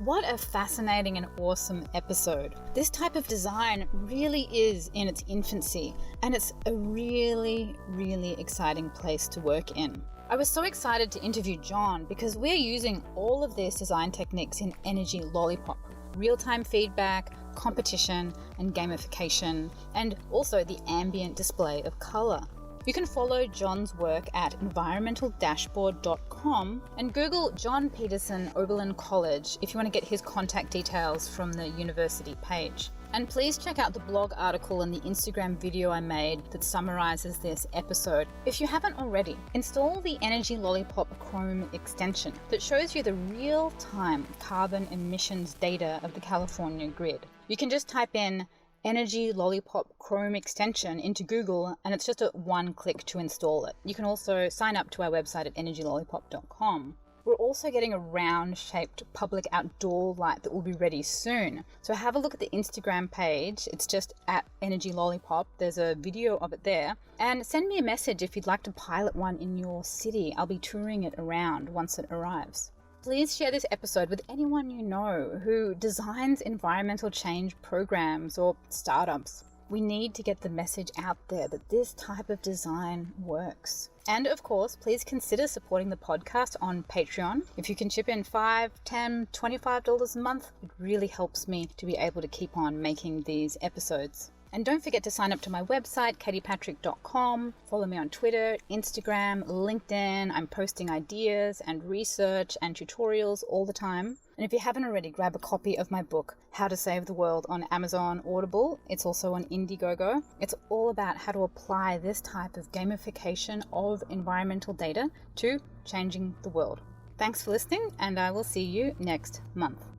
What a fascinating and awesome episode. This type of design really is in its infancy, and it's a really, really exciting place to work in. I was so excited to interview John because we're using all of these design techniques in Energy Lollipop. Real-time feedback, competition, and gamification, and also the ambient display of color. You can follow John's work at environmentaldashboard.com and Google John Peterson, Oberlin College if you want to get his contact details from the university page. And please check out the blog article and the Instagram video I made that summarizes this episode. If you haven't already, install the Energy Lollipop Chrome extension that shows you the real-time carbon emissions data of the California grid. You can just type in Energy Lollipop Chrome extension into Google, and it's just a one click to install it. You can also sign up to our website at energylollipop.com. We're also getting a round-shaped public outdoor light that will be ready soon. So have a look at the Instagram page. It's just at Energy Lollipop. There's a video of it there. And send me a message if you'd like to pilot one in your city. I'll be touring it around once it arrives. Please share this episode with anyone you know who designs environmental change programs or startups. We need to get the message out there that this type of design works. And of course, please consider supporting the podcast on Patreon. If you can chip in $5, $10, $25 a month, it really helps me to be able to keep on making these episodes. And don't forget to sign up to my website, katiepatrick.com. Follow me on Twitter, Instagram, LinkedIn. I'm posting ideas and research and tutorials all the time. And if you haven't already, grab a copy of my book, How to Save the World, on Amazon Audible. It's also on Indiegogo. It's all about how to apply this type of gamification of environmental data to changing the world. Thanks for listening, and I will see you next month.